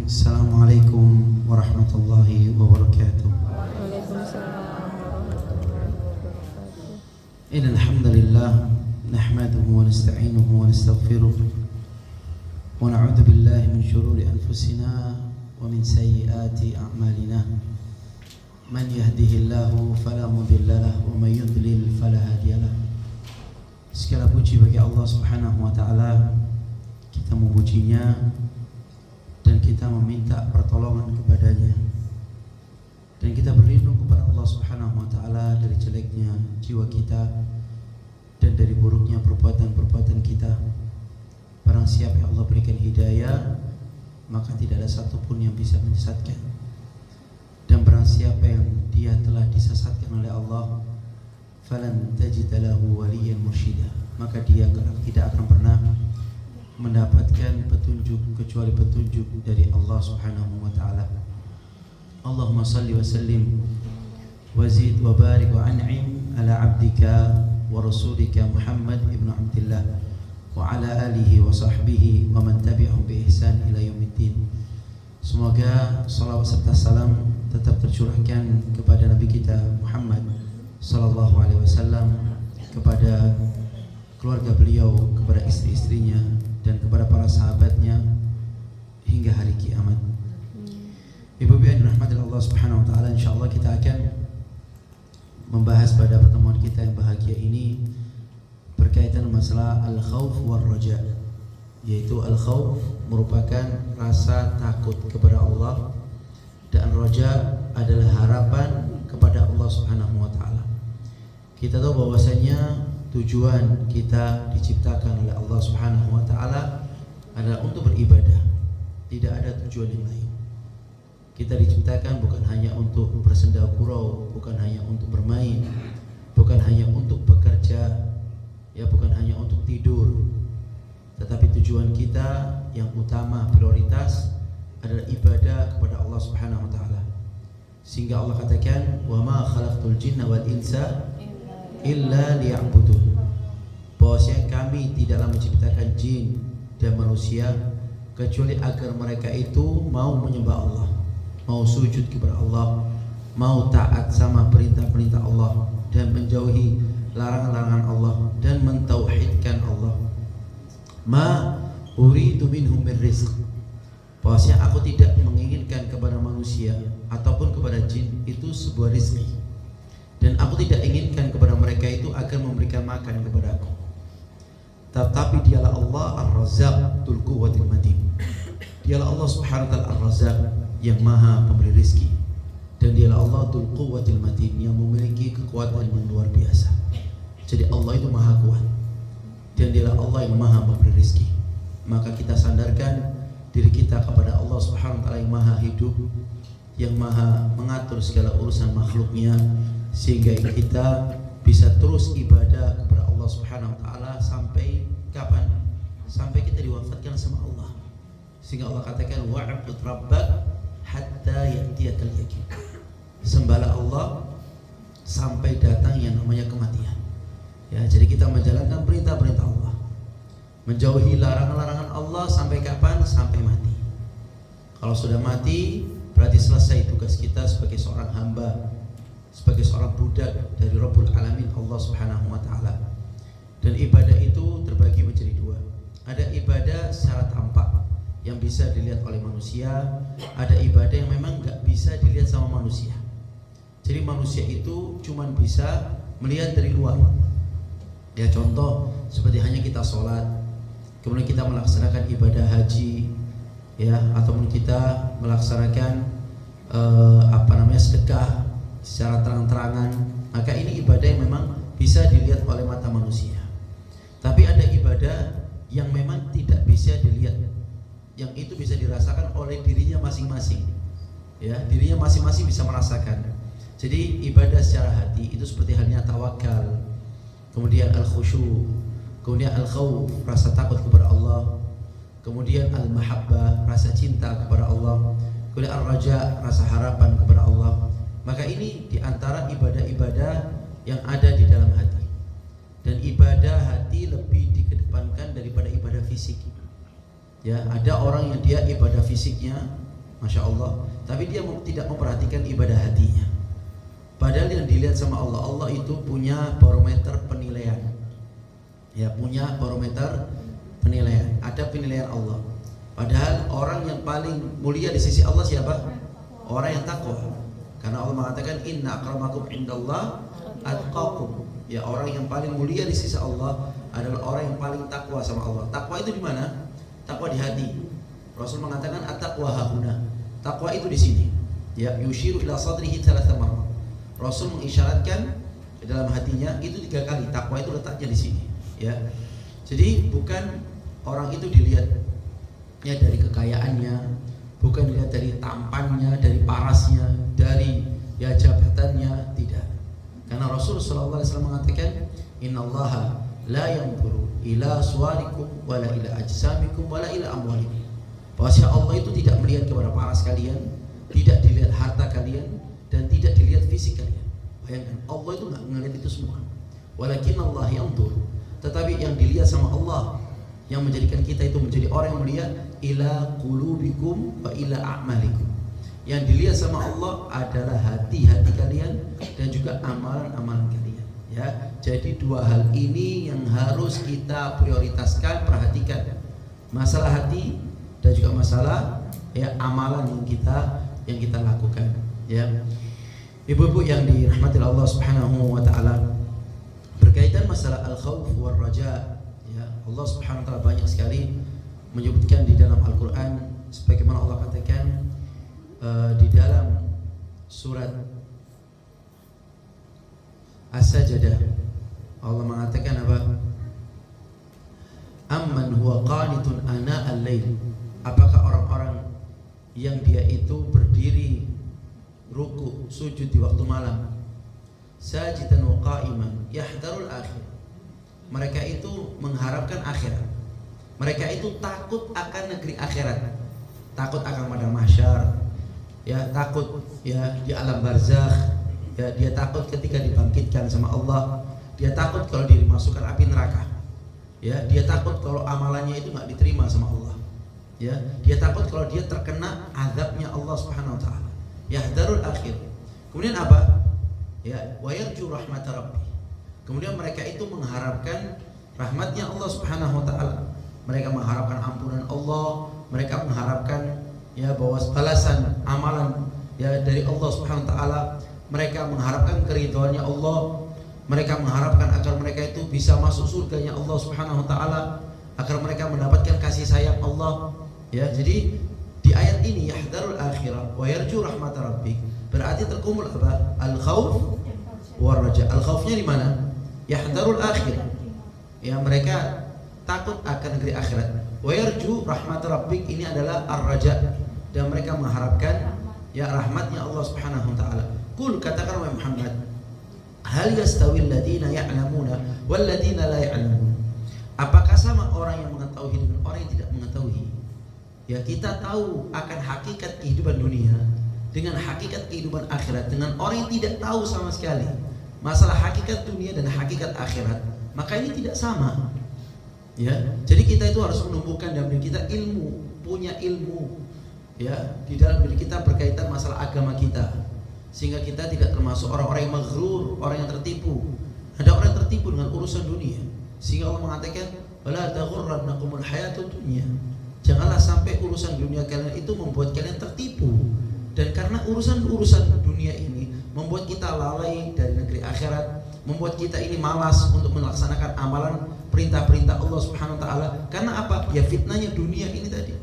Assalamualaikum warahmatullahi wabarakatuh. Waalaikumsalam warahmatullahi wabarakatuh. Innal hamdalillah nahmaduhu wa nasta'inuhu wa nastaghfiruh wa na'udzu billahi min shururi anfusina wa min sayyiati a'malina. Man yahdihillahu fala mudilla lahu wa man yudlil fala hadiya lahu. Segala puji bagi Allah Subhanahu wa taala. Kita memujinya dan kita meminta pertolongan kepadanya, dan kita berlindung kepada Allah Subhanahu wa taala dari jeleknya jiwa kita dan dari buruknya perbuatan-perbuatan kita. Barang siapa yang Allah berikan hidayah, maka tidak ada satupun yang bisa menyesatkan. Dan barang siapa yang dia telah disesatkan oleh Allah, falan tajida lahu waliyan mursyida, maka dia tidak akan pernah mendapatkan petunjuk kecuali petunjuk dari Allah Subhanahu wa taala. Allahumma salli wa sallim wa zid wa barik wa an'im ala 'abdika wa rasulika Muhammad ibn Abdullah wa ala alihi wa sahbihi wa man tabi'ahum bi ihsan ila yaumiddin. Semoga salawat serta salam tetap tercurahkan kepada Nabi kita Muhammad sallallahu alaihi wasallam, kepada keluarga beliau, kepada istri-istrinya dan kepada para sahabatnya hingga hari kiamat. Ibu-ibu yang dirahmati Allah Subhanahu wa taala, insyaallah kita akan membahas pada pertemuan kita yang bahagia ini berkaitan masalah al-khauf war raja, yaitu al-khauf merupakan rasa takut kepada Allah dan raja adalah harapan kepada Allah Subhanahu wa taala. Kita tahu bahwasanya tujuan kita diciptakan oleh Allah Subhanahu wa taala adalah untuk beribadah. Tidak ada tujuan yang lain. Kita diciptakan bukan hanya untuk bersenda gurau, bukan hanya untuk bermain, bukan hanya untuk bekerja, ya bukan hanya untuk tidur. Tetapi tujuan kita yang utama, prioritas adalah ibadah kepada Allah Subhanahu wa taala. Sehingga Allah katakan, "Wa ma khalaqtul jinna wal insa illa liya'budun." Bahwasanya kami tidaklah menciptakan jin dan manusia kecuali agar mereka itu mau menyembah Allah, mau sujud kepada Allah, mau taat sama perintah-perintah Allah dan menjauhi larangan-larangan Allah dan mentauhidkan Allah. Ma uridu minhum min rizq. Bahwasanya aku tidak menginginkan kepada manusia ataupun kepada jin itu sebuah rizki, dan aku tidak inginkan kepada mereka itu agar memberikan makan kepada aku. Tetapi dialah Allah Ar-Razzaq Dzul Quwwatil Matin. Dialah Allah Subhanahu wa taala Ar-Razzaq yang maha pemberi rezeki, dan dialah Allah Dzul Quwwatil Matin yang memiliki kekuatan yang luar biasa. Jadi Allah itu maha kuat dan dialah Allah yang maha memberi rezeki. Maka kita sandarkan diri kita kepada Allah Subhanahu wa taala yang maha hidup, yang maha mengatur segala urusan makhluknya, sehingga kita bisa terus ibadah kepada Allah Subhanahu wa taala sampai kapan? Sampai kita diwafatkan sama Allah. Sehingga Allah katakan wa'bud rabbak hatta ya'tiyakal yaqin. Sembahlah Allah sampai datang yang namanya kematian. Ya, jadi kita menjalankan perintah-perintah Allah, menjauhi larangan-larangan Allah sampai kapan? Sampai mati. Kalau sudah mati berarti selesai tugas kita sebagai seorang hamba, sebagai seorang budak dari Rabbul Alamin Allah Subhanahu wa taala. Dan ibadah itu terbagi menjadi dua. Ada ibadah secara tampak yang bisa dilihat oleh manusia, ada ibadah yang memang nggak bisa dilihat sama manusia. Jadi manusia itu cuma bisa melihat dari luar. Ya, contoh seperti hanya kita sholat, kemudian kita melaksanakan ibadah haji, ya, ataupun kita melaksanakan sedekah secara terang-terangan, maka ini ibadah yang memang bisa dilihat oleh mata manusia. Tapi ada ibadah yang memang tidak bisa dilihat, yang itu bisa dirasakan oleh dirinya masing-masing. Ya, dirinya masing-masing bisa merasakan. Jadi ibadah secara hati itu seperti halnya tawakal, kemudian al-khusyu, kemudian al-khauf, rasa takut kepada Allah, kemudian al-mahabbah, rasa cinta kepada Allah, kemudian ar-raja, rasa harapan kepada Allah. Maka ini diantara ibadah-ibadah yang ada di dalam hati. Dan ibadah hati lebih dikedepankan daripada ibadah fisik. Ya, ada orang yang dia ibadah fisiknya Masya Allah. Tapi dia tidak memperhatikan ibadah hatinya. Padahal yang dilihat sama Allah, Allah itu punya barometer penilaian. Ya, punya barometer penilaian. Ada penilaian Allah. Padahal orang yang paling mulia di sisi Allah siapa? Orang yang takwa. Karena Allah mengatakan inna akramakum indallah atqakum. Ya, orang yang paling mulia di sisi Allah adalah orang yang paling takwa sama Allah. Takwa itu di mana? Takwa di hati. Rasul mengatakan at-taqwa hahuna. Takwa itu di sini. Ya, yushiru ila sadrihi thalatha marrat. Rasul mengisyaratkan di dalam hatinya itu 3 kali. Takwa itu letaknya di sini. Ya, jadi bukan orang itu dilihat ya dari kekayaannya, bukan dilihat dari tampannya, dari parasnya, dari ya jabatannya, tidak. Karena Rasul sallallahu alaihi wasallam mengatakan, "Innallaha la yanzuru ila suwarikum wala ila ajsamikum wala ila amwalikum." Bahwasanya Allah itu tidak melihat kepada paras kalian, tidak dilihat harta kalian, dan tidak dilihat fisik kalian. Bayangkan, Allah itu enggak melihat itu semua. Walakin Allah yanzur. Tetapi yang dilihat sama Allah, yang menjadikan kita itu menjadi orang yang mulia, ila qulubikum wa ila a'malikum. Yang dilihat sama Allah adalah hati-hati kalian dan juga amalan-amalan kalian. Ya, jadi 2 hal ini yang harus kita prioritaskan, perhatikan. Masalah hati dan juga masalah ya amalan yang kita lakukan. Ya, ibu-ibu yang dirahmati Allah Subhanahu wa taala, berkaitan masalah al-khauf war raja. Ya, Allah Subhanahu wa taala banyak sekali menyebutkan di dalam Al-Qur'an sebagaimana Allah katakan di dalam surat As-Sajdah. Allah mengatakan apa? Amman huwa qanitun ana al-lail. Apakah orang-orang yang dia itu berdiri ruku sujud di waktu malam, sajidan wa qa'iman yahdharul akhir. Mereka itu mengharapkan akhirat. Mereka itu takut akan negeri akhirat. Takut akan padang mahsyar. Ya, takut ya di alam barzakh. Ya, dia takut ketika dibangkitkan sama Allah. Dia takut kalau dia dimasukkan api neraka. Ya, dia takut kalau amalannya itu enggak diterima sama Allah. Ya, dia takut kalau dia terkena azabnya Allah Subhanahu wa taala. Yahdharul akhir. Kemudian apa? Ya, wa yarju rahmat rabbi. Kemudian mereka itu mengharapkan rahmatnya Allah Subhanahu wa taala. Mereka mengharapkan ampunan Allah, mereka mengharapkan ya bahwa balasan amalan ya dari Allah Subhanahu wa taala. Mereka mengharapkan keridhaannya Allah. Mereka mengharapkan agar mereka itu bisa masuk surganya Allah Subhanahu wa taala, agar mereka mendapatkan kasih sayang Allah. Ya, jadi di ayat ini yahdharul akhirah wa yarju rahmat rabbik, berarti terkumpul apa? Al-khauf war raja. Al-khaufnya di mana? Yahdharul akhirah. Ya, mereka takut akan negeri akhirat. Wa yarju rahmat rabbik, ini adalah ar-raja, dan mereka mengharapkan ya rahmatnya Allah Subhanahu wa taala. Qul, katakan wahai Muhammad, hal yastawil ladina ya'lamuna wal ladina la ya'lamun. Apakah sama orang yang mengetahui dengan orang yang tidak mengetahui? Ya, kita tahu akan hakikat kehidupan dunia dengan hakikat kehidupan akhirat dengan orang yang tidak tahu sama sekali masalah hakikat dunia dan hakikat akhirat, maka ini tidak sama. Ya, jadi kita itu harus menumbuhkan dalam diri kita ilmu, punya ilmu ya di dalam diri kita berkaitan masalah agama kita, sehingga kita tidak termasuk orang-orang yang maghrur, orang yang tertipu. Ada orang yang tertipu dengan urusan dunia, sehingga Allah mengatakan wala taghurrannakumul hayatud dunya. Janganlah sampai urusan dunia kalian itu membuat kalian tertipu. Dan karena urusan-urusan dunia ini membuat kita lalai dari negeri akhirat, membuat kita ini malas untuk melaksanakan amalan perintah-perintah Allah Subhanahu wa taala. Karena apa? Ya fitnahnya dunia ini tadi.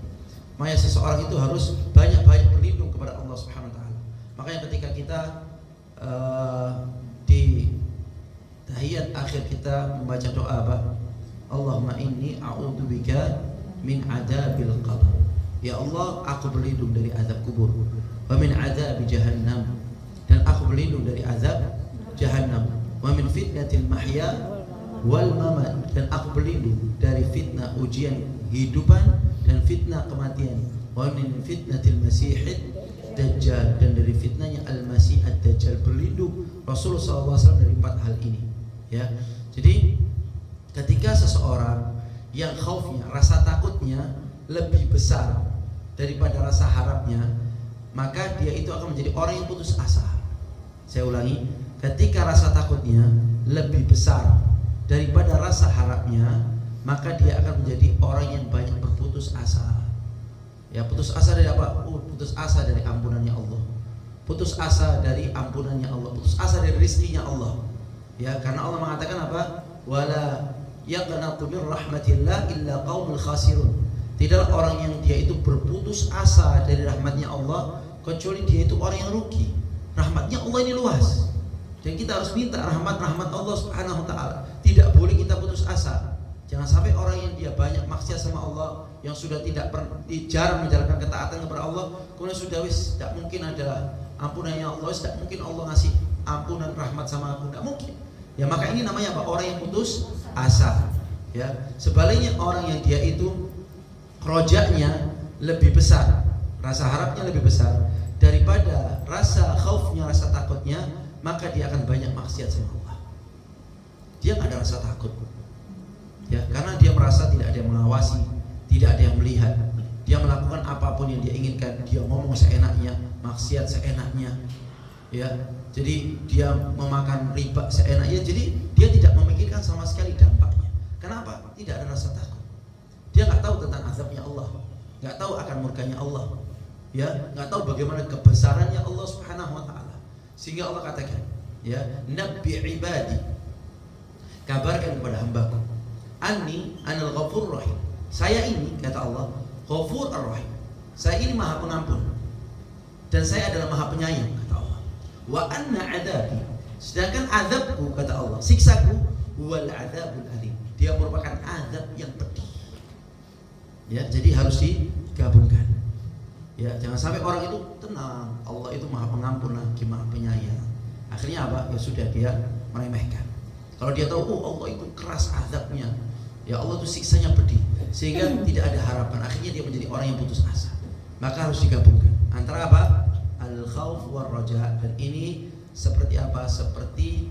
Makanya seseorang itu harus banyak-banyak berlindung kepada Allah Subhanahu wa taala. Makanya ketika kita di tahiyat akhir kita membaca doa apa? Allahumma inni a'udzubika min adabil qabr. Ya Allah, aku berlindung dari azab kubur. Wa min adzab jahannam, dan aku berlindung dari azab jahannam. Wa min fitnatil mahya wal mamat, dan aku berlindung dari fitnah ujian kehidupan dan fitnah kematian. Wa min fitnatil masihid dajjal, dan dari fitnahnya al-masih ad-dajjal. Berlindung Rasulullah SAW dari 4 hal ini. Ya, jadi ketika seseorang yang khaufnya, rasa takutnya lebih besar daripada rasa harapnya, maka dia itu akan menjadi orang yang putus asa. Saya ulangi, ketika rasa takutnya lebih besar daripada rasa harapnya, maka dia akan menjadi orang yang banyak berputus asa. Ya, putus asa dari apa? Putus asa dari ampunannya Allah, putus asa dari ampunannya Allah, putus asa dari rizkinya Allah. Ya, karena Allah mengatakan apa? Wala yaqnatu min rahmatillah illa qaumul khasirun. Tidaklah orang yang dia itu berputus asa dari rahmatnya Allah kecuali dia itu orang yang rugi. Rahmatnya Allah ini luas, dan kita harus minta rahmat Allah Subhanahu wa taala. Tidak boleh kita putus asa. Jangan sampai orang yang dia banyak maksiat sama Allah, yang sudah jarang menjalankan ketaatan kepada Allah, kemudian sudah tidak mungkin ada ampunannya Allah, tidak mungkin Allah ngasih ampunan rahmat sama aku, tidak mungkin. Ya, maka ini namanya apa? Orang yang putus asa. Ya, sebaliknya orang yang dia itu rojaknya lebih besar, rasa harapnya lebih besar daripada rasa khaufnya, rasa takutnya, maka dia akan banyak maksiat sama Allah. Dia nggak ada rasa takut, ya, karena dia merasa tidak ada yang mengawasi, tidak ada yang melihat. Dia melakukan apapun yang dia inginkan, dia ngomong seenaknya, maksiat seenaknya, ya. Jadi dia memakan riba seenaknya, jadi dia tidak memikirkan sama sekali dampaknya. Kenapa? Tidak ada rasa takut. Dia nggak tahu tentang azabnya Allah, nggak tahu akan murkanya Allah, ya, nggak tahu bagaimana kebesarannya Allah Subhanahu wa taala. Sehingga Allah katakan, ya, nabbi ibadi, kabarkan kepada hambaku, anni anal ghafur rahim. Saya ini, kata Allah, ghafur ar-rahim. Saya ini maha pengampun dan saya adalah maha penyayang, kata Allah. Wa anna adabi, sedangkan azabku, kata Allah, siksaku, wal adzabul alim. Dia merupakan azab yang pedih. Ya, jadi harus digabungkan. Ya, jangan sampai orang itu tenang, Allah itu maha pengampun lagi maha penyayang. Akhirnya apa? Ya sudah, dia meremehkan. Kalau dia tahu, Allah itu keras azabnya, ya Allah itu siksanya pedih, sehingga tidak ada harapan. Akhirnya dia menjadi orang yang putus asa. Maka harus digabungkan antara apa? Al-khauf war raja. Dan ini seperti apa? Seperti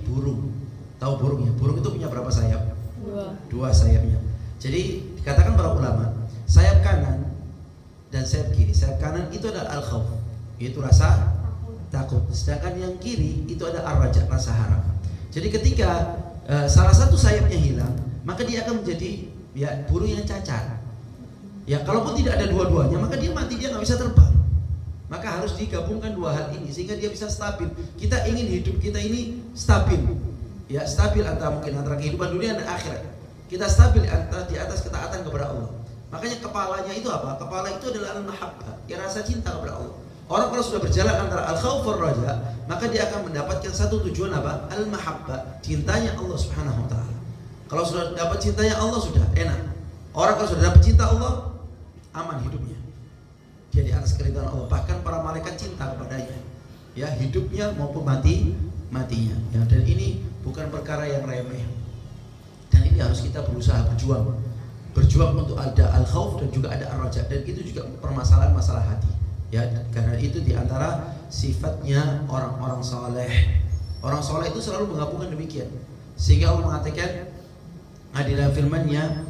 burung. Tahu burung ya? Burung itu punya berapa sayap? Dua sayapnya. Jadi dikatakan para ulama, sayap kanan dan sayap kiri. Sayap kanan itu adalah al-khauf, yaitu rasa takut. Sedangkan yang kiri itu ada ar-raja, rasa harap. Jadi ketika salah satu sayapnya hilang, maka dia akan menjadi, ya, burung yang cacat. Ya, kalaupun tidak ada dua-duanya, maka dia mati, dia nggak bisa terbang. Maka harus digabungkan dua hal ini sehingga dia bisa stabil. Kita ingin hidup kita ini stabil, ya, stabil antara kehidupan dunia dan akhirat. Kita stabil di atas ketaatan kepada Allah. Makanya kepalanya itu apa? Kepala itu adalah al-mahabbah, ya, rasa cinta kepada Allah. Orang kalau sudah berjalan antara al-khauf wal raja, maka dia akan mendapatkan satu tujuan apa? Al-mahabbah, cintanya Allah Subhanahu wa taala. Kalau sudah dapat cintanya Allah, sudah enak. Orang kalau sudah dapat cinta Allah, aman hidupnya. Dia di atas keridhaan Allah, bahkan para malaikat cinta kepadanya. Ya, hidupnya maupun matinya. Ya, dan ini bukan perkara yang remeh. Dan ini harus kita berusaha berjuang untuk ada al-khauf dan juga ada ar-raja, dan itu juga permasalahan masalah hati. Ya, karena itu diantara sifatnya orang-orang saleh. Orang saleh itu selalu menggabungkan demikian. Sehingga Allah mengatakan di dalam firman-Nya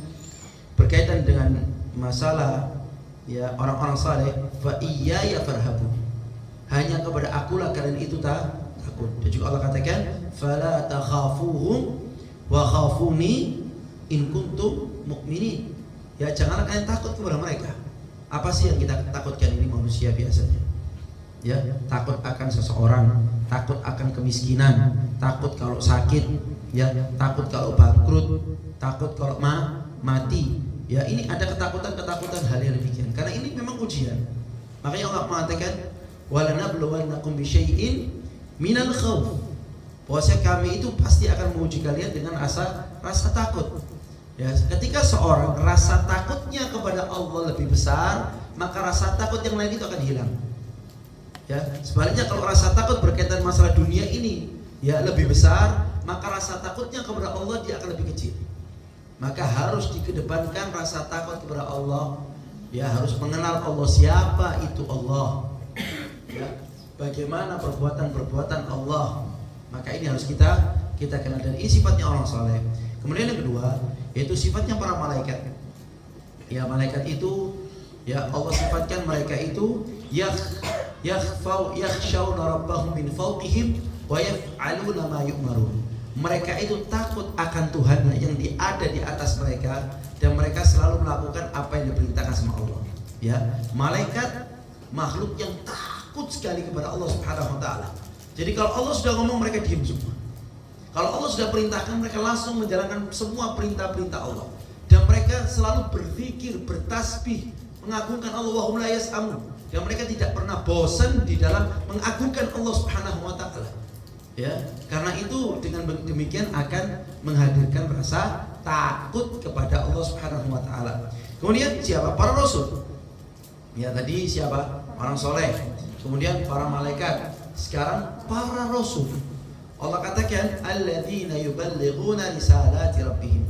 berkaitan dengan masalah, ya, orang-orang saleh, fa iyaya farhabun. Hanya kepada akulah kalian itu takut. Dan juga Allah katakan, fala takhafuhum wa khafuni in kuntum mu'minin. Ya, janganlah kalian takut kepada mereka. Apa sih yang kita takutkan ini manusia biasanya? Ya, takut akan seseorang, takut akan kemiskinan, takut kalau sakit, ya, takut kalau bangkrut, takut kalau mati. Ya, ini ada ketakutan hal yang demikian. Karena ini memang ujian. Makanya Allah mengatakan, walanabluwannakum bisyai'in minal khauf. Bahwasanya kami itu pasti akan menguji kalian dengan rasa takut. Ya, ketika seorang rasa takutnya kepada Allah lebih besar, maka rasa takut yang lain itu akan hilang. Ya, sebaliknya kalau rasa takut berkaitan masalah dunia ini, ya, lebih besar, maka rasa takutnya kepada Allah dia akan lebih kecil. Maka harus dikedepankan rasa takut kepada Allah. Ya, harus mengenal Allah, siapa itu Allah. Ya, bagaimana perbuatan Allah. Maka ini harus kita kenal, dan ini sifatnya orang saleh. Kemudian yang kedua, yaitu sifatnya para malaikat. Ya, malaikat itu Ya, Allah sifatkan mereka itu yakhshawna rabbahum min fawqihim wa yaf'aluna ma yu'marun. Mereka itu takut akan Tuhan yang ada di atas mereka, dan mereka selalu melakukan apa yang diperintahkan sama Allah. Ya, malaikat makhluk yang takut sekali kepada Allah Subhanahu wa taala. Jadi kalau Allah sudah ngomong, mereka diam semua. Kalau Allah sudah perintahkan, mereka langsung menjalankan semua perintah-perintah Allah. Dan mereka selalu berzikir, bertasbih, mengagungkan Allah, wa hum la yas'amun. Dan mereka tidak pernah bosan di dalam mengagungkan Allah Subhanahu wa taala. Ya, karena itu dengan demikian akan menghadirkan rasa takut kepada Allah Subhanahu wa taala. Kemudian siapa? Para rasul. Ya, tadi siapa? Orang soleh. Kemudian para malaikat. Sekarang para rasul. Allah katakan alladzina yuballighuna risalati rabbihim.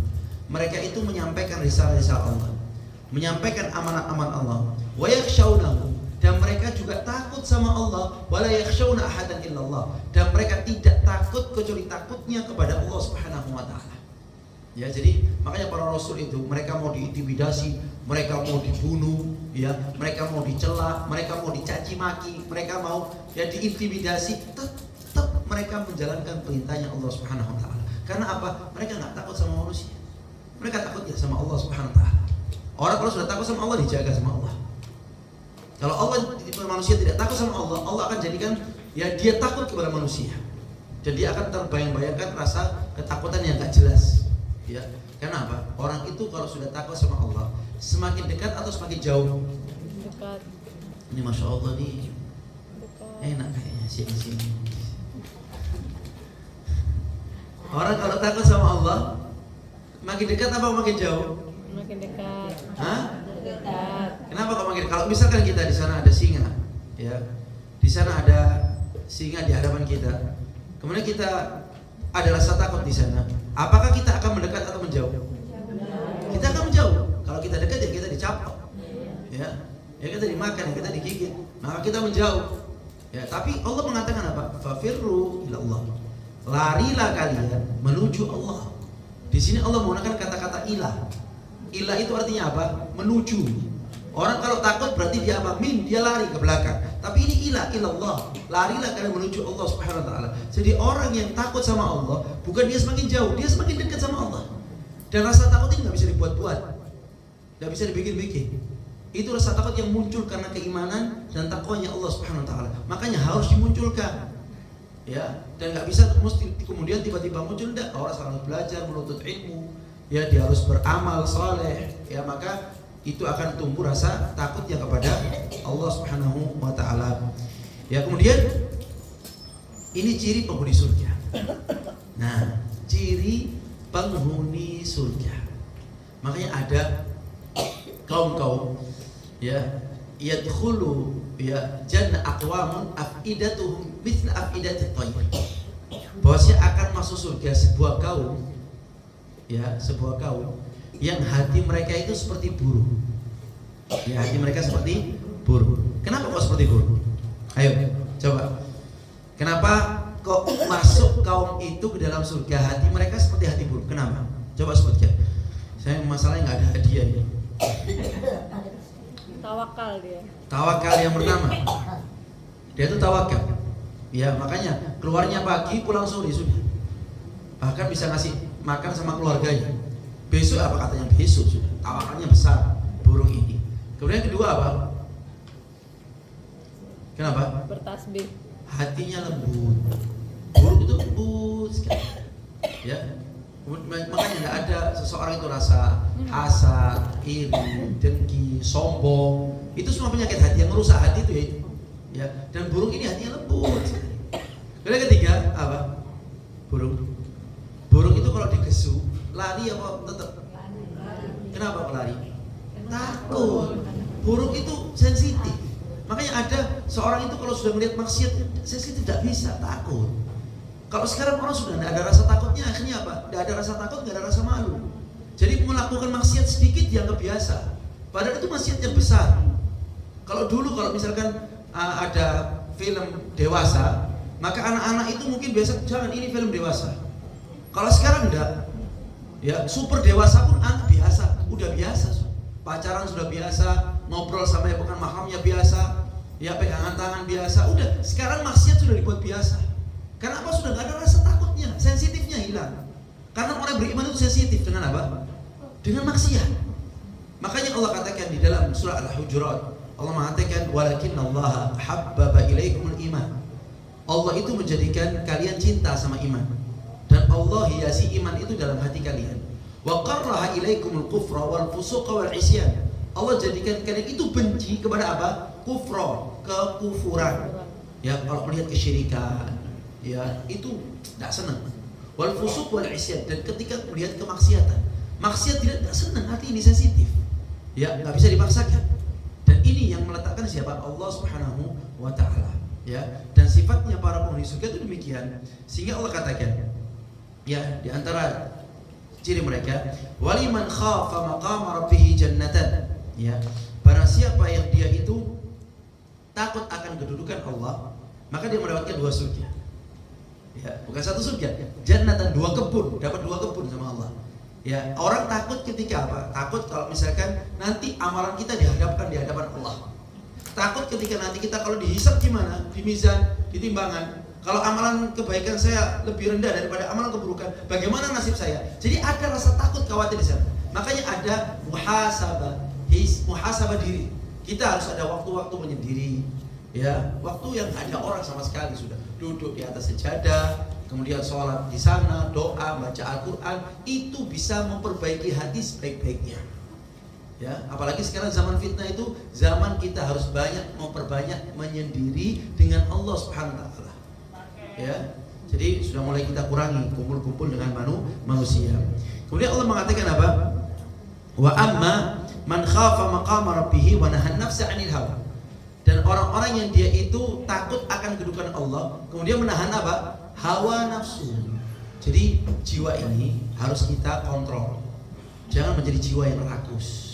Mereka itu menyampaikan risalah-risalah Allah, menyampaikan amanat-amanat Allah. Wa yakhshawnahu, dan mereka juga takut sama Allah. Wa la yakhshawna ahadan illallah, dan mereka tidak takut kecuali takutnya kepada Allah Subhanahu wa taala. Ya, jadi makanya para rasul itu mereka mau diintimidasi, mereka mau dibunuh, ya, mereka mau dicela, mereka mau dicaci maki, mereka mau ya diintimidasi, tetap mereka menjalankan perintahnya Allah Subhanahu wa taala. Karena apa? Mereka nggak takut sama manusia. Mereka takut ya sama Allah Subhanahu wa taala. Orang kalau sudah takut sama Allah, dijaga sama Allah. Kalau Allah, manusia tidak takut sama Allah, Allah akan jadikan ya dia takut kepada manusia. Dan dia akan terbayang-bayangkan rasa ketakutan yang nggak jelas. Ya, kenapa? Orang itu kalau sudah takut sama Allah, semakin dekat atau semakin jauh? Dekat. Ini masya Allah nih, Dekat. enak kayaknya sini. Orang kalau takut sama Allah, makin dekat apa makin jauh? Makin dekat. Hah? Dekat. Kenapa kok makin? Kalau misalkan kita di sana ada singa, ya, di sana ada singa di hadapan kita, kemudian kita ada rasa takut di sana, apakah kita akan mendekat atau menjauh? Kita akan menjauh. Kalau kita dekat ya kita dicaplok, ya kita dimakan, ya kita digigit, maka kita menjauh. Ya, tapi Allah mengatakan apa? Fafirru ila Allah. Larilah kalian menuju Allah. Di sini Allah menggunakan kata-kata ilah. Ilah itu artinya apa? Menuju. Orang kalau takut berarti dia apa? Dia lari ke belakang. Tapi ini ilallah. Larilah kalian menuju Allah Subhanahu wa taala. Jadi orang yang takut sama Allah, bukan dia semakin jauh, dia semakin dekat sama Allah. Dan rasa takut ini nggak bisa dibuat-buat, nggak bisa dibikin-bikin. Itu rasa takut yang muncul karena keimanan dan takwanya Allah Subhanahu wa taala. Makanya harus dimunculkan. Ya, dan nggak bisa mesti kemudian tiba-tiba muncul. Enggak, orang harus belajar, menuntut ilmu. Ya, dia harus beramal saleh. Ya, maka itu akan tumbuh rasa takutnya kepada Allah Subhanahu wa taala. Ya, kemudian ini ciri penghuni surga. Nah, ciri penghuni surga. Makanya ada kaum-kaum ya yadkhulu ya jannah aqwamun afidatuhum mithla afidatit tayr. Bahwasanya akan masuk surga sebuah kaum, ya, sebuah kaum yang hati mereka itu seperti burung. Ya, hati mereka seperti burung. Kenapa kok seperti burung? Ayo, coba. Kenapa kok masuk kaum itu ke dalam surga hati mereka seperti hati burung? Kenapa? Coba sebutkan. Saya masalahnya nggak ada hadiah ini. Tawakal dia. Tawakal yang pertama. Dia itu tawakal. Ya, makanya keluarnya pagi pulang sore sudah. Bahkan bisa ngasih makan sama keluarganya. Besok apa katanya? Besok sudah. Tawakalnya besar burung ini. Kemudian kedua apa? Kenapa? Bertasbih. Hatinya lembut. Burung itu lembut sekali. Ya. Makanya nggak ada seseorang itu rasa hasad, iri, dengki, sombong. Itu semua penyakit hati yang merusak hati itu ya. Ya. Dan burung ini hatinya lembut. Kemudian ketiga apa? Burung. Burung itu kalau digesu lari apa tetap? Kenapa lari? Takut. Burung itu sensitif. Makanya ada seorang itu kalau sudah melihat maksiat sensitif, tidak bisa, takut. Kalau sekarang orang sudah tidak ada rasa takutnya, akhirnya apa? Tidak ada rasa takut, tidak ada rasa malu. Jadi melakukan maksiat sedikit dianggap biasa. Padahal itu maksiat yang besar. Kalau dulu kalau misalkan ada film dewasa, maka anak-anak itu mungkin biasa, jangan ini film dewasa. Kalau sekarang enggak, ya super dewasa pun anak biasa, udah biasa. Pacaran sudah biasa, ngobrol sama yang bukan mahramnya biasa, ya pegangan tangan biasa. Udah, sekarang maksiat sudah dibuat biasa. Karena apa? Sudah nggak ada rasa takutnya, sensitifnya hilang. Karena orang beriman itu sensitif dengan apa? Dengan maksiat. Makanya Allah katakan di dalam surah Al-Hujurat, Allah mengatakan walakinnallaha habbaba ilaikumul iman. Allah itu menjadikan kalian cinta sama iman, dan Allah hiasi iman itu dalam hati kalian. Wa qarraha ilaikumul kufra wal fusuqa wal isyan. Allah jadikan kalian itu benci kepada apa? Kufra, kekufuran. Ya, kalau melihat kesyirikan, ya itu tidak senang. Wal fusuq wal isyan, dan ketika melihat kemaksiatan, maksiat tidak senang, hati ini sensitif. Ya, nggak bisa dipaksakan. Dan ini yang meletakkan siapa? Allah Subhanahu wa taala. Ya, dan sifatnya para penghuni surga itu demikian. Sehingga Allah katakan, ya, di antara ciri mereka, waliman khafa maqama rabbih jannatan. Ya, barang siapa yang dia itu takut akan kedudukan Allah, maka dia mendapatkan 2 surga. Ya, bukan 1 surga, jannatan, 2 kebun, dapat 2 kebun sama Allah. Ya, orang takut ketika apa? Takut kalau misalkan nanti amalan kita dihadapkan di hadapan Allah. Takut ketika nanti kita kalau dihisab gimana? Di mizan, di timbangan. Kalau amalan kebaikan saya lebih rendah daripada amalan keburukan, bagaimana nasib saya? Jadi ada rasa takut, khawatir di sana. Makanya ada muhasabah diri. Kita harus ada waktu-waktu menyendiri. Ya, waktu yang ada orang sama sekali, sudah duduk di atas sejadah, kemudian sholat di sana, doa, baca Al-Quran, itu bisa memperbaiki hati sebaik-baiknya. Ya, apalagi sekarang zaman fitnah itu, zaman kita harus memperbanyak menyendiri dengan Allah Subhanahu wa taala. Ya, jadi sudah mulai kita kurangi kumpul-kumpul dengan manusia. Kemudian Allah mengatakan apa? Wa amma man khafa maqama rabbih wa nahan nafsa 'anil hawa. Dan orang-orang yang dia itu takut akan kedudukan Allah, kemudian menahan apa? Hawa nafsu. Jadi jiwa ini harus kita kontrol. Jangan menjadi jiwa yang rakus.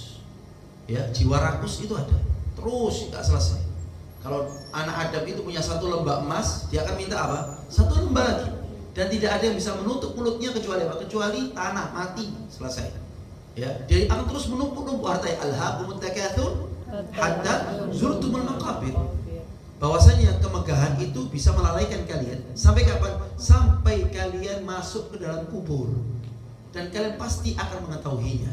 Ya, jiwa rakus itu ada, terus nggak selesai. Kalau anak Adam itu punya 1 lembah emas, dia akan minta apa? 1 lembah lagi. Dan tidak ada yang bisa menutup mulutnya kecuali apa? Kecuali tanah, mati, selesai. Ya, dia akan terus menumpuk-numpuk harta. Alhaakumut takatsur hatta zurtumul maqabir. Bahwasanya kemegahan itu bisa melalaikan kalian sampai kapan? Sampai kalian masuk ke dalam kubur, dan kalian pasti akan mengetahuinya.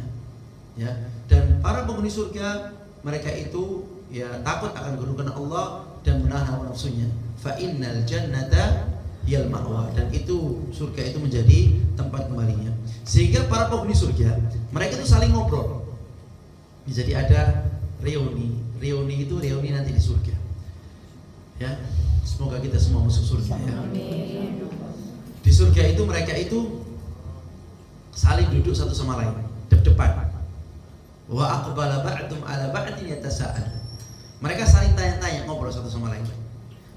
Ya, dan para penghuni surga, mereka itu ya takut akan kedudukan Allah dan menahan hawa nafsunya. Fa innal jannata yal ma'wa, dan itu surga itu menjadi tempat kembalinya. Sehingga para penghuni surga, mereka itu saling ngobrol. Jadi ada reuni itu reuni nanti di surga. Ya, semoga kita semua masuk surga ya. Di surga itu mereka itu saling duduk satu sama lain, depan. Wa aqbala ba'dum 'ala ba'din yatasa'al. Mereka saling tanya-tanya, ngobrol satu sama lain.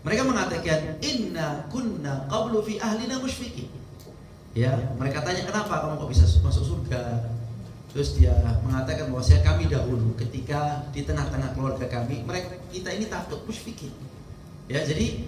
Mereka mengatakan, inna kunna qablu fi ahlina musyfiqin. Ya, mereka tanya, kenapa kamu kok bisa masuk surga? Terus dia mengatakan bahwa kami dahulu ketika di tengah-tengah keluarga kami, kita ini takut, musyfiqin. Ya, jadi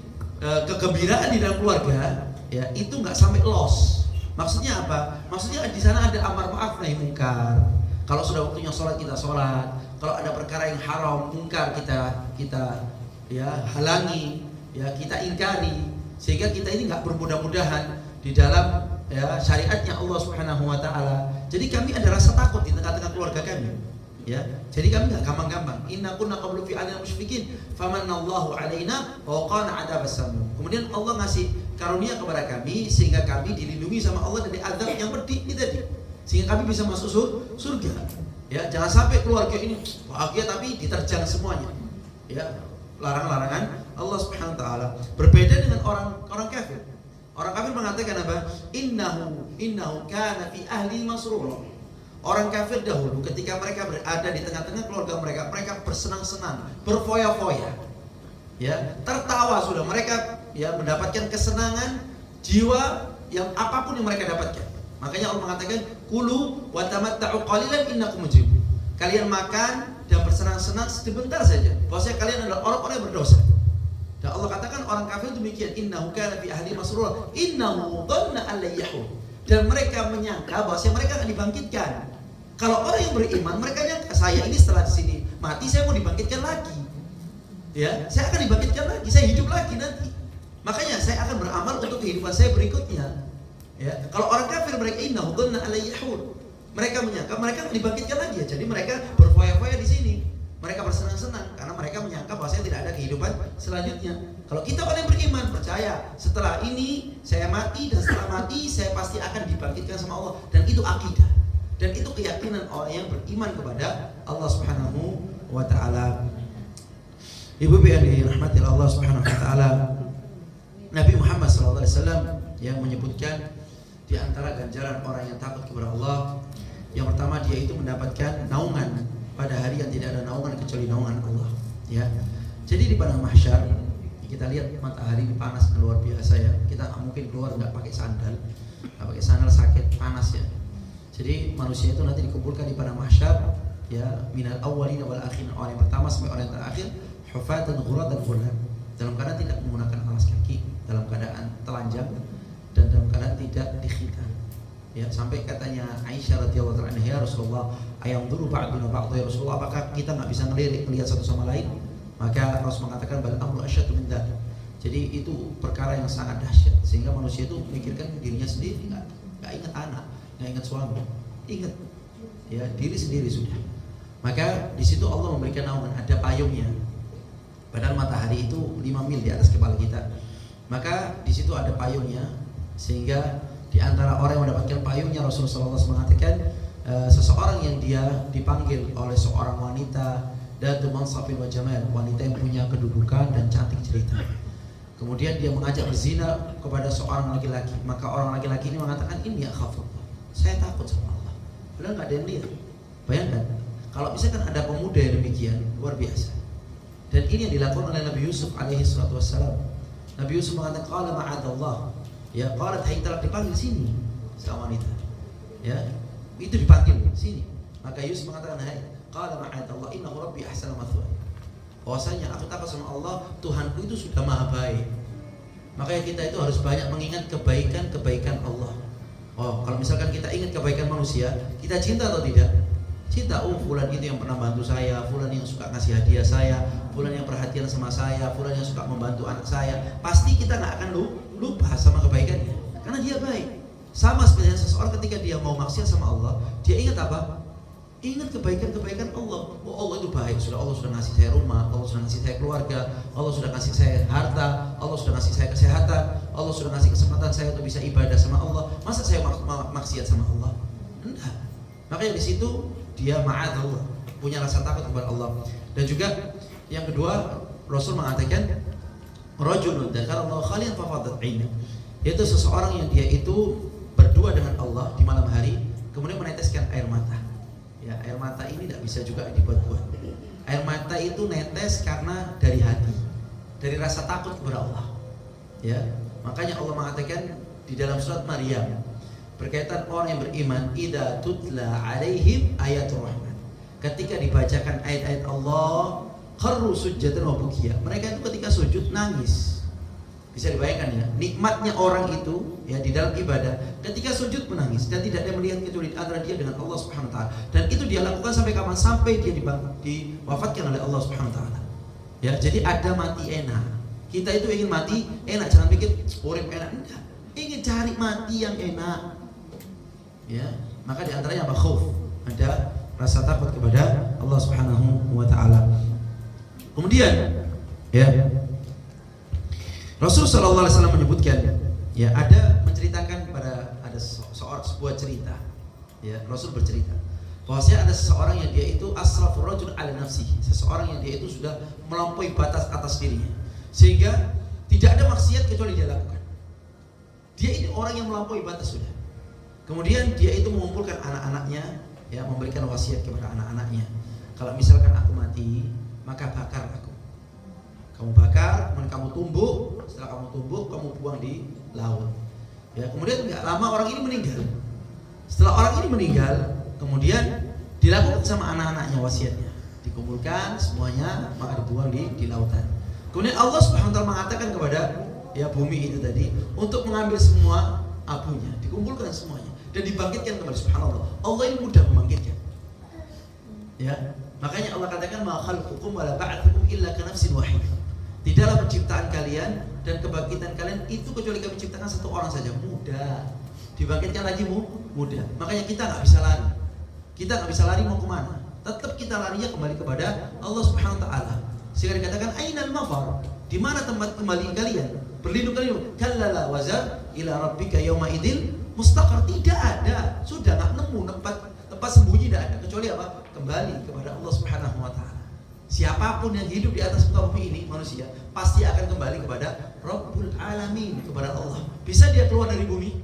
kegembiraan di dalam keluarga ya itu nggak sampai loss. Maksudnya apa? Maksudnya di sana ada amar ma'ruf nahi munkar. Kalau sudah waktunya sholat, kita sholat. Kalau ada perkara yang haram, munkar, kita ya halangi, ya kita ingkari, sehingga kita ini nggak bermudah-mudahan di dalam ya syariatnya Allah Subhanahu wa taala. Jadi kami ada rasa takut di tengah-tengah keluarga kami. Ya, jadi kami nggak gampang-gampang. Inna kunna qablu fi ahlina musyfiqin, famanallahu alaina wa waqana adzabas samum. Kemudian Allah ngasih karunia kepada kami sehingga kami dilindungi sama Allah dari azab yang pedih ini tadi. Sehingga kami bisa masuk surga. Ya, jangan sampai keluarga ini bahagia tapi diterjang semuanya. Ya, larang-larangan Allah Subhanahu wa taala. Berbeda dengan orang kafir. Orang kafir mengatakan apa? Innahu kana fi ahli masrur. Orang kafir dahulu ketika mereka berada di tengah-tengah keluarga mereka bersenang-senang, berfoya-foya. Ya, tertawa sudah, mereka ya mendapatkan kesenangan jiwa yang apapun yang mereka dapatkan. Makanya Allah mengatakan kulu wa tamatta'u qalilan innakum mujrimun. Kalian makan dan bersenang-senang sebentar saja. Bahwasanya kalian adalah orang-orang yang berdosa. Dan Allah katakan orang kafir demikian, innahu kana fi ahli masrur, innahu dhanna an la yahur. Dan mereka menyangka bahwasanya mereka akan dibangkitkan. Kalau orang yang beriman, mereka nyangka saya ini setelah di sini mati saya mau dibangkitkan lagi. Ya, saya akan dibangkitkan lagi, saya hidup lagi nanti. Makanya saya akan beramal untuk kehidupan saya berikutnya. Ya, kalau orang kafir mereka innahu dhanna alayya hur. Mereka menyangka mereka dibangkitkan lagi ya. Jadi mereka berfoya-foya di sini. Mereka bersenang-senang karena mereka menyangka bahwa saya tidak ada kehidupan selanjutnya. Kalau kita orang yang beriman percaya setelah ini saya mati dan setelah mati saya pasti akan dibangkitkan sama Allah, dan itu akidah. Dan itu keyakinan orang yang beriman kepada Allah Subhanahu wa taala. Ibu yang dirahmati Allah Subhanahu wa taala, Nabi Muhammad sallallahu alaihi wasallam yang menyebutkan di antara ganjaran orang yang takut kepada Allah, yang pertama dia itu mendapatkan naungan pada hari yang tidak ada naungan kecuali naungan Allah. Ya. Jadi di padang mahsyar kita lihat matahari ini panas luar biasa ya. Kita mungkin keluar nggak pakai sandal sakit panas ya. Jadi manusia itu nanti dikumpulkan di padang mahsyar ya, minal awwalin wal akhirin, orang yang pertama sampai orang yang terakhir, hufatan ghuratan ghurlan, dalam keadaan tidak menggunakan alas kaki, dalam keadaan telanjang dan dalam keadaan tidak dikhitan. Ya, sampai katanya Aisyah radhiyallahu anha, ya Rasulullah, ayam dulu ba'duna ba'd ya Rasulullah, apakah kita enggak bisa melihat satu sama lain? Maka Rasul mengatakan bal amru asyaddu min dzalik. Jadi itu perkara yang sangat dahsyat sehingga manusia itu memikirkan dirinya sendiri, enggak ingat anak, enggak ingat suami, ingat ya diri sendiri sudah. Maka di situ Allah memberikan naungan, ada payungnya. Padahal matahari itu 5 mil di atas kepala kita. Maka di situ ada payungnya, sehingga di antara orang yang mendapatkan payungnya Rasulullah SAW mengatakan seseorang yang dia dipanggil oleh seorang wanita datu mansabin wa jamal, wanita yang punya kedudukan dan cantik cerita. Kemudian dia mengajak berzina kepada seorang laki-laki, maka orang laki-laki ini mengatakan ini akhafullah, saya takut sama Allah. Padahal nggak ada yang lihat. Bayangkan kalau misalkan ada pemuda yang demikian, luar biasa. Dan ini yang dilakukan oleh Nabi Yusuf alaihi salatu wassalam. Nabi Yusuf mengatakan qala ma'adallah. Ya, qalat hayy talak, dipanggil sini sama wanita. Ya, itu dipanggil sini. Maka Yusuf mengatakan hayy qala ma'adallah innahu rabbi ahsana mathwaya. Bahwasanya aku takut sama Allah, Tuhanku itu sudah maha baik. Makanya kita itu harus banyak mengingat kebaikan-kebaikan Allah. Oh, kalau misalkan kita ingat kebaikan manusia, kita cinta atau tidak? Cinta. Oh, fulan itu yang pernah bantu saya, fulan yang suka ngasih hadiah saya, fulan yang perhatian sama saya, fulan yang suka membantu anak saya. Pasti kita nggak akan lupa sama kebaikannya, karena dia baik. Sama seperti seseorang ketika dia mau maksiat sama Allah, dia ingat apa? Ingat kebaikan-kebaikan Allah. Oh, Allah itu baik. Allah sudah ngasih saya rumah, Allah sudah ngasih saya keluarga, Allah sudah ngasih saya harta, Allah sudah ngasih saya kesehatan, Allah sudah ngasih kesempatan saya untuk bisa ibadah sama Allah. Masa saya maksiat sama Allah? Enggak. Makanya di situ dia ma'adzallah, punya rasa takut kepada Allah. Dan juga yang kedua, Rasul mengatakan rajulun dzakarallaha khalian fafadat 'ainu, yaitu seseorang yang dia itu berdua dengan Allah di malam hari, kemudian meneteskan air mata. Ya, air mata ini tidak bisa juga dibuat-buat. Air mata itu netes karena dari hati, dari rasa takut kepada Allah. Ya, makanya Allah mengatakan di dalam surat Maryam berkaitan orang yang beriman, idza tutla alaihim ayatul rahman, ketika dibacakan ayat-ayat Allah, kharru sujjatan wa bukiya, mereka itu ketika sujud nangis. Bisa dibayangkan ya, nikmatnya orang itu ya di dalam ibadah, ketika sujud menangis dan tidak ada melihat kecuali antara dia dengan Allah Subhanahu wa taala. Dan itu dia lakukan sampai kapan? Sampai dia diwafatkan oleh Allah Subhanahu wa taala. Ya, jadi ada mati enak. Kita itu ingin mati enak, jangan pikir urip enak, enggak. Ingin cari mati yang enak. Ya, maka di antaranya apa? Khauf, ada rasa takut kepada Allah Subhanahu wa taala. Kemudian ya, Rasul sallallahu alaihi wasallam menyebutkan ya, ada menceritakan pada ada sebuah cerita. Ya, Rasul bercerita bahwasanya ada seseorang yang dia itu asrafur rajul ala nafsihi, seseorang yang dia itu sudah melampaui batas atas dirinya sehingga tidak ada maksiat kecuali dia lakukan. Dia ini orang yang melampaui batas sudah. Kemudian dia itu mengumpulkan anak-anaknya, ya, memberikan wasiat kepada anak-anaknya. Kalau misalkan aku mati, maka bakar aku. Kamu bakar, kemudian kamu tumbuk. Setelah kamu tumbuk, kamu buang di laut. Ya, kemudian nggak lama orang ini meninggal. Setelah orang ini meninggal, kemudian dilakukan sama anak-anaknya wasiatnya. Dikumpulkan semuanya, maka dibuang di lautan. Kemudian Allah Subhanahu wa taala mengatakan kepada ya bumi itu tadi untuk mengambil semua abunya, dikumpulkan semuanya dan dibangkitkan kembali. Subhanallah, Allah ini mudah membangkitkan. Ya, Makanya Allah katakan ma khalqukum wala ba'tsukum illa ka nafsin wahidah. Tidaklah penciptaan kalian dan kebangkitan kalian itu kecuali kami ciptakan satu orang saja, muda. Dibangkitkan lagi muda. Makanya kita nggak bisa lari. Kita nggak bisa lari mau kemana? Tetap kita larinya kembali kepada Allah Subhanahu Wa Taala. Sehingga dikatakan ainal mafar, di mana tempat kembali kalian? Berlindung kalian. Kallala wazar ila rabbika yauma idzil mustaqar. Tidak ada, sudah nggak nemu tempat sembunyi, tidak ada kecuali apa? Kembali kepada Allah Subhanahu Wa Taala. Siapapun yang hidup di atas muka bumi ini manusia pasti akan kembali kepada Rabbul Alamin, kepada Allah. Bisa dia keluar dari bumi?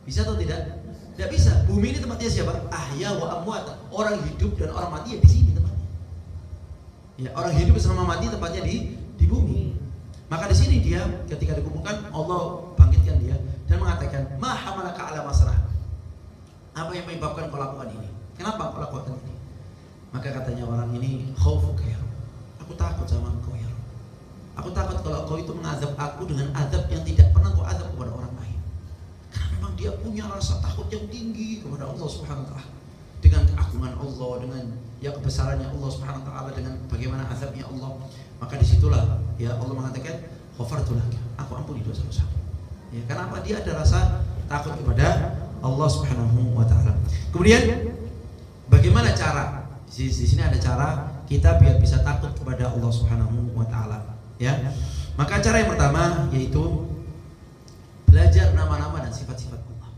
Bisa atau tidak? Tidak bisa. Bumi ini tempatnya siapa? Ahya wa amwat. Orang hidup dan orang mati ya di sini tempatnya. Ya, orang hidup sama mati tempatnya di bumi. Maka di sini dia ketika dikumpulkan Allah bangkitkan dia dan mengatakan, "Ma hamalaka ala masrah." Apa yang menyebabkan kau lakukan ini? Kenapa kau lakukan ini? Maka katanya orang ini, khaufuka ya Rabb. Aku takut sama engkau ya Rabb. Aku takut kalau engkau itu mengazab aku dengan azab yang tidak pernah kau azab kepada orang lain. Karena memang dia punya rasa takut yang tinggi kepada Allah Subhanahu Wa Taala. Dengan keagungan Allah, dengan ya kebesarannya Allah Subhanahu Wa Taala, dengan bagaimana azabnya Allah. Maka disitulah ya Allah mengatakan, ghafartu lak. Aku ampuni dosa-dosamu. Ya, karena apa? Dia ada rasa takut kepada Allah Subhanahu Wa Taala. Kemudian bagaimana cara? Di sini ada cara kita biar bisa takut kepada Allah Subhanahu Wa Taala. Ya, maka cara yang pertama yaitu belajar nama-nama dan sifat-sifat Allah.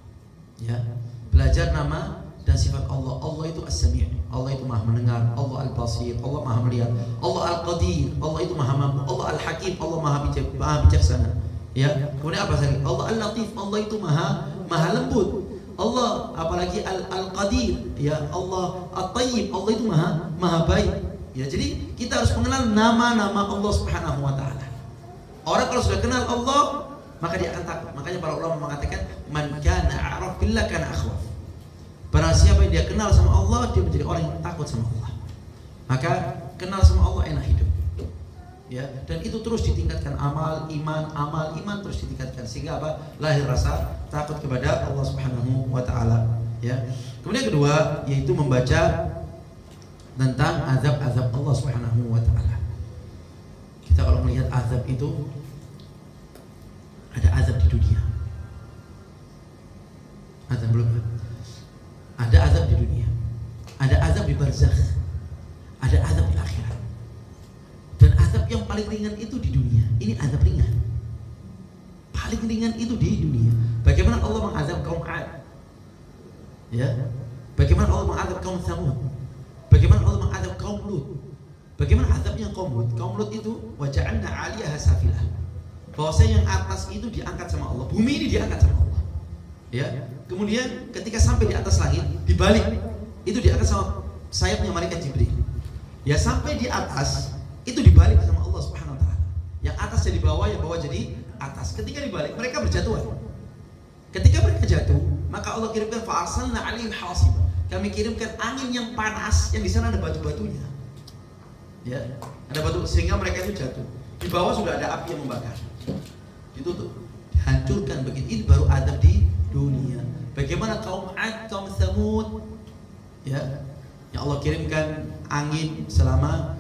Ya, belajar nama dan sifat Allah. Allah itu As-Sami', Allah itu Maha mendengar, Allah Al-Basir, Allah Maha melihat, Allah Al-Qadir, Allah itu Maha mampu, Allah Al-Hakim, Allah Maha bijaksana. Ya, kemudian apa lagi? Allah Al-Latif, Allah itu Maha lembut. Allah apalagi Al-Qadir, ya Allah At-Tayyib, Allah itu Maha baik. Ya, jadi kita harus mengenal nama-nama Allah Subhanahu Wa Taala. Orang kalau sudah kenal Allah, maka dia akan takut. Makanya para ulama mengatakan, man kana a'raf billah kana akhwaf. Barang siapa yang dia kenal sama Allah, dia menjadi orang yang takut sama Allah. Maka kenal sama Allah enak hidup. Ya, dan itu terus ditingkatkan amal iman terus ditingkatkan sehingga apa? Lahir rasa takut kepada Allah Subhanahu Wa Taala. Ya. Kemudian kedua yaitu membaca tentang azab-azab Allah Subhanahu Wa Taala. Kita kalau melihat azab itu ada azab di dunia. Azab belum. Ada azab di dunia. Ada azab di barzakh. Ada azab di akhirat. Dan azab yang paling ringan itu di dunia. Ini azab ringan. Paling ringan itu di dunia. Bagaimana Allah mengazab kaum 'Ad? Ya. Bagaimana Allah mengazab kaum Tsamud? Bagaimana Allah mengazab kaum Lut? Bagaimana azabnya kaum Lut? Kaum Lut itu wa ja'alna 'aliyaha safilah. Bahwasanya yang atas itu diangkat sama Allah. Bumi ini diangkat sama Allah. Ya. Kemudian ketika sampai di atas langit, dibalik itu diangkat sama sayapnya malaikat Jibril. Ya, sampai di atas itu dibalik sama Allah Subhanahu Wa Taala. Yang atas jadi bawah, yang bawah jadi atas. Ketika dibalik, mereka berjatuhan. Ketika mereka jatuh, maka Allah kirimkan fa'arsalna 'alaihim hasib. Kami kirimkan angin yang panas, yang di sana ada batu-batunya. Ya, ada batu sehingga mereka itu jatuh. Di bawah sudah ada api yang membakar. Ditutup, dihancurkan begitu. Itu baru adab di dunia. Bagaimana kaum 'Ad, kaum Tsamud? Ya, yang Allah kirimkan angin selama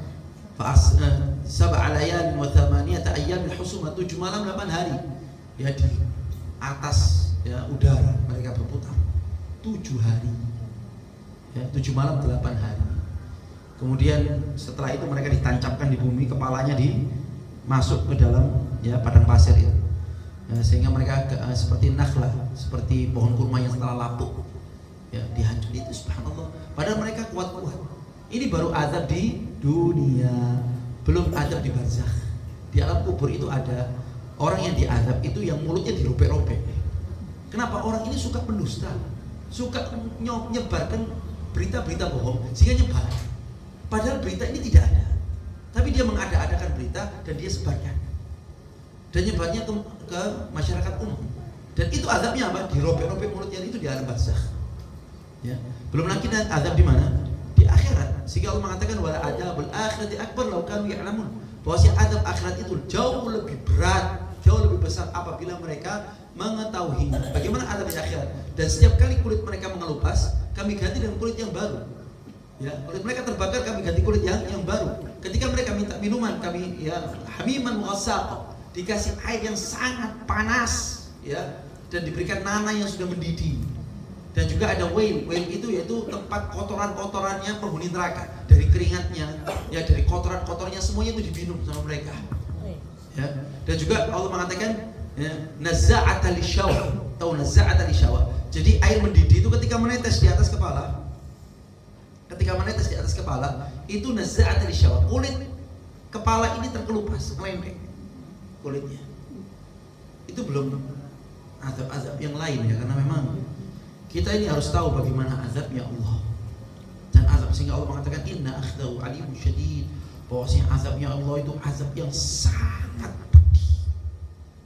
sab'a layalin wa thamaniyata ayyamin husuma, 7 malam 8 hari. Ya, di atas ya udara mereka berputar 7 hari. Ya, 7 malam 8 hari. Kemudian setelah itu mereka ditancapkan di bumi, kepalanya masuk ke dalam ya padang pasir itu. Ya, sehingga mereka seperti nakhlah, seperti pohon kurma yang setelah lapuk. Ya, dihancur itu subhanallah. Padahal mereka kuat-kuat. Ini baru azab di dunia, belum azab di barzakh. Di alam kubur itu ada orang yang diazab itu yang mulutnya dirobek-robek. Kenapa? Orang ini suka pendusta, suka menyebarkan berita-berita bohong sehingga nyebar. Padahal berita ini tidak ada, tapi dia mengada-adakan berita dan dia sebarkan dan nyebarnya ke masyarakat umum. Dan itu azabnya apa? Dirobek-robek mulutnya itu di alam barzakh. Ya, belum lagi azab di mana? Di akhirat. Sehingga Allah mengatakan wala adzabul akhirati akbar law kanu ya'lamun. Bahwa azab akhirat itu jauh lebih berat, jauh lebih besar apabila mereka mengetahuinya. Bagaimana azab di akhirat? Dan setiap kali kulit mereka mengelupas, kami ganti dengan kulit yang baru. Ya, kulit mereka terbakar, kami ganti kulit yang baru. Ketika mereka minta minuman, kami ya hamiman mughassaqa, dikasih air yang sangat panas, ya, dan diberikan nanah yang sudah mendidih. Dan juga ada wail itu yaitu tempat kotoran-kotorannya penghuni neraka, dari keringatnya, ya dari kotoran-kotornya semuanya itu diminum sama mereka. Ya. Dan juga Allah mengatakan ya, nazza'ata lisyawa, tahu nazza'ata lisyawa. Jadi air mendidih itu ketika menetes di atas kepala. Ketika menetes di atas kepala, itu nazza'at lisyawa. Kulit kepala ini terkelupas, ngelempeng kulitnya. Itu belum azab-azab yang lain ya, karena memang kita ini harus tahu bagaimana azabnya Allah. Dan azab, sehingga Allah mengatakan inna akhdahu alimun syadid, bahwasanya azabnya Allah itu azab yang sangat pedih.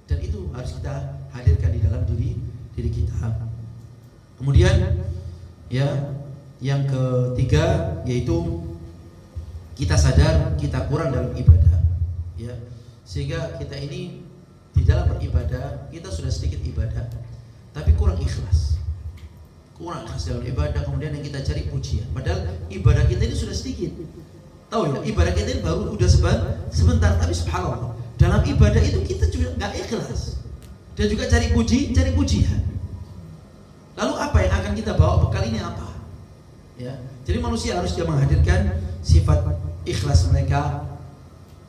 Dan itu harus kita hadirkan di dalam diri kita. Kemudian ya, yang ketiga yaitu kita sadar kita kurang dalam ibadah, ya, sehingga kita ini di dalam beribadah kita sudah sedikit ibadah, tapi kurang ikhlas dalam ibadah. Kemudian yang kita cari pujian, padahal ibadah kita ini sudah sedikit. Tahu ya, ibadah kita ini baru udah sebentar, tapi subhanallah dalam ibadah itu kita juga nggak ikhlas dan juga cari pujian. Lalu apa yang akan kita bawa bekal ini apa? Ya, jadi manusia harus dia menghadirkan sifat ikhlas mereka,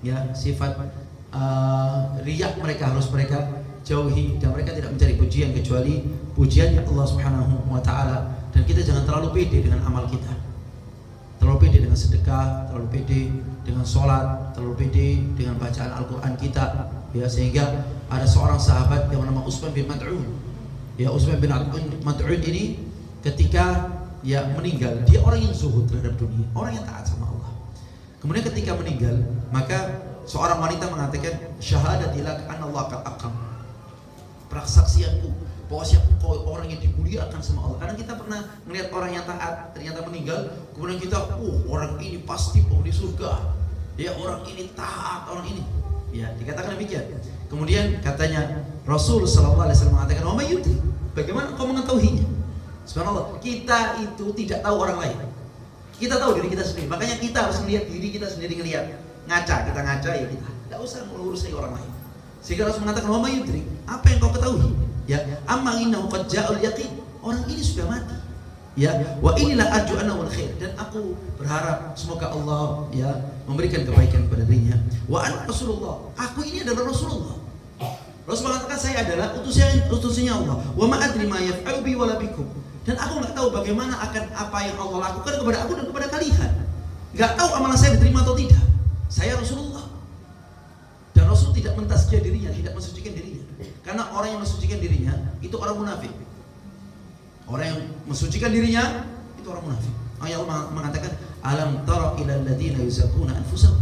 ya, sifat riya mereka harus mereka jauhi, dan mereka tidak mencari pujian kecuali pujiannya Allah Subhanahu wa taala. Dan kita jangan terlalu pede dengan amal kita. Terlalu pede dengan sedekah, terlalu pede dengan sholat, terlalu pede dengan bacaan Al-Qur'an kita, ya, sehingga ada seorang sahabat yang bernama Utsman bin Mad'un. Ya, Utsman bin Mad'un ini ketika ya meninggal, dia orang yang zuhud terhadap dunia, orang yang taat sama Allah. Kemudian ketika meninggal, maka seorang wanita mengatakan, syahadati lak anallah qad aqam, persaksianku bahwa engkau orang yang dimuliakan sama Allah. Karena kita pernah melihat orang yang taat ternyata meninggal, kemudian kita, orang ini pasti penghuni surga, ya, orang ini taat, orang ini, ya, dikatakan demikian. Kemudian katanya Rasul sallallahu alaihi wasallam mengatakan, wa may yudri, bagaimana engkau mengetahuinya? Subhanallah, kita itu tidak tahu orang lain. Kita tahu diri kita sendiri. Makanya kita harus melihat diri kita sendiri, kita ngaca ya kita. Tidak usah mengurusi orang lain. Sehingga Rasul mengatakan, wa may yudri, apa yang kau ketahui? Ya, amma innahu qad ja'al yaqin. Orang ini sudah mati. Ya, wa inilah arju anna wal khair, dan aku berharap semoga Allah ya memberikan kebaikan kepada dirinya. Wa ana Rasulullah, aku ini adalah Rasulullah. Rasul mengatakan saya adalah utusannya Allah. Wa ma adri ma yaf'alu bi wala bikum. Dan aku nggak tahu bagaimana akan apa yang Allah lakukan kepada aku dan kepada kalian. Nggak tahu amalan saya diterima atau tidak. Saya Rasulullah. Dan Rasul tidak mentazkiyah dirinya, tidak mensucikan dirinya. Karena orang yang mensucikan dirinya itu orang munafik. Orang yang mensucikan dirinya itu orang munafik. Allah mengatakan, alam tara ilal ladzina yuzakkuna anfusahum.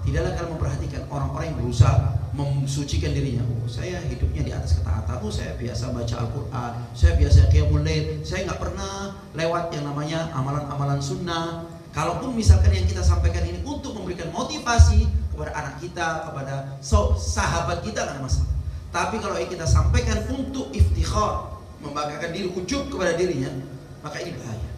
Tidaklah kalian memperhatikan orang-orang yang berusaha mensucikan dirinya. Saya hidupnya di atas ketaatan. Saya biasa baca Al-Quran, saya biasa qiyamul lail, saya nggak pernah lewat yang namanya amalan-amalan sunnah. Kalaupun misalkan yang kita sampaikan ini untuk memberikan motivasi kepada anak kita, kepada sahabat kita, nggak ada masalah. Tapi kalau yang kita sampaikan untuk iftikhar, membanggakan diri, ujub kepada dirinya, maka ini bahaya.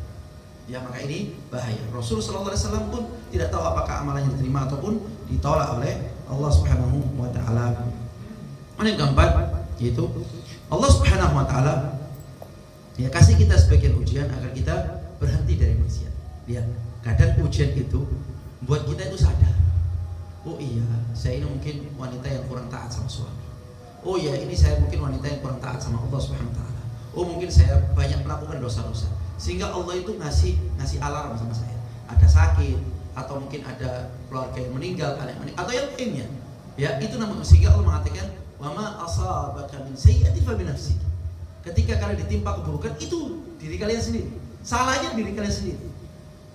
Ya, maka ini bahaya. Rasulullah SAW pun tidak tahu apakah amalannya diterima ataupun ditolak oleh Allah Subhanahu wa taala. Yang keempat yaitu Allah Subhanahu wa taala ya kasih kita sebagian ujian agar kita berhenti dari maksiat. Ya, kadang ujian itu buat kita itu sadar. Oh iya, saya ini mungkin wanita yang kurang taat sama suami. Oh iya, ini saya mungkin wanita yang kurang taat sama Allah Subhanahu wa taala. Oh, mungkin saya banyak melakukan dosa-dosa. Sehingga Allah itu ngasih alarm sama saya. Ada sakit, atau mungkin ada keluarga yang meninggal, atau yang lainnya. Ya, itu namanya, sehingga Allah mengatakan, "Wa ma asabaka min sayyi'atin fa bi nafsik." Ketika kalian ditimpa keburukan, itu diri kalian sendiri. Salahnya diri kalian sendiri.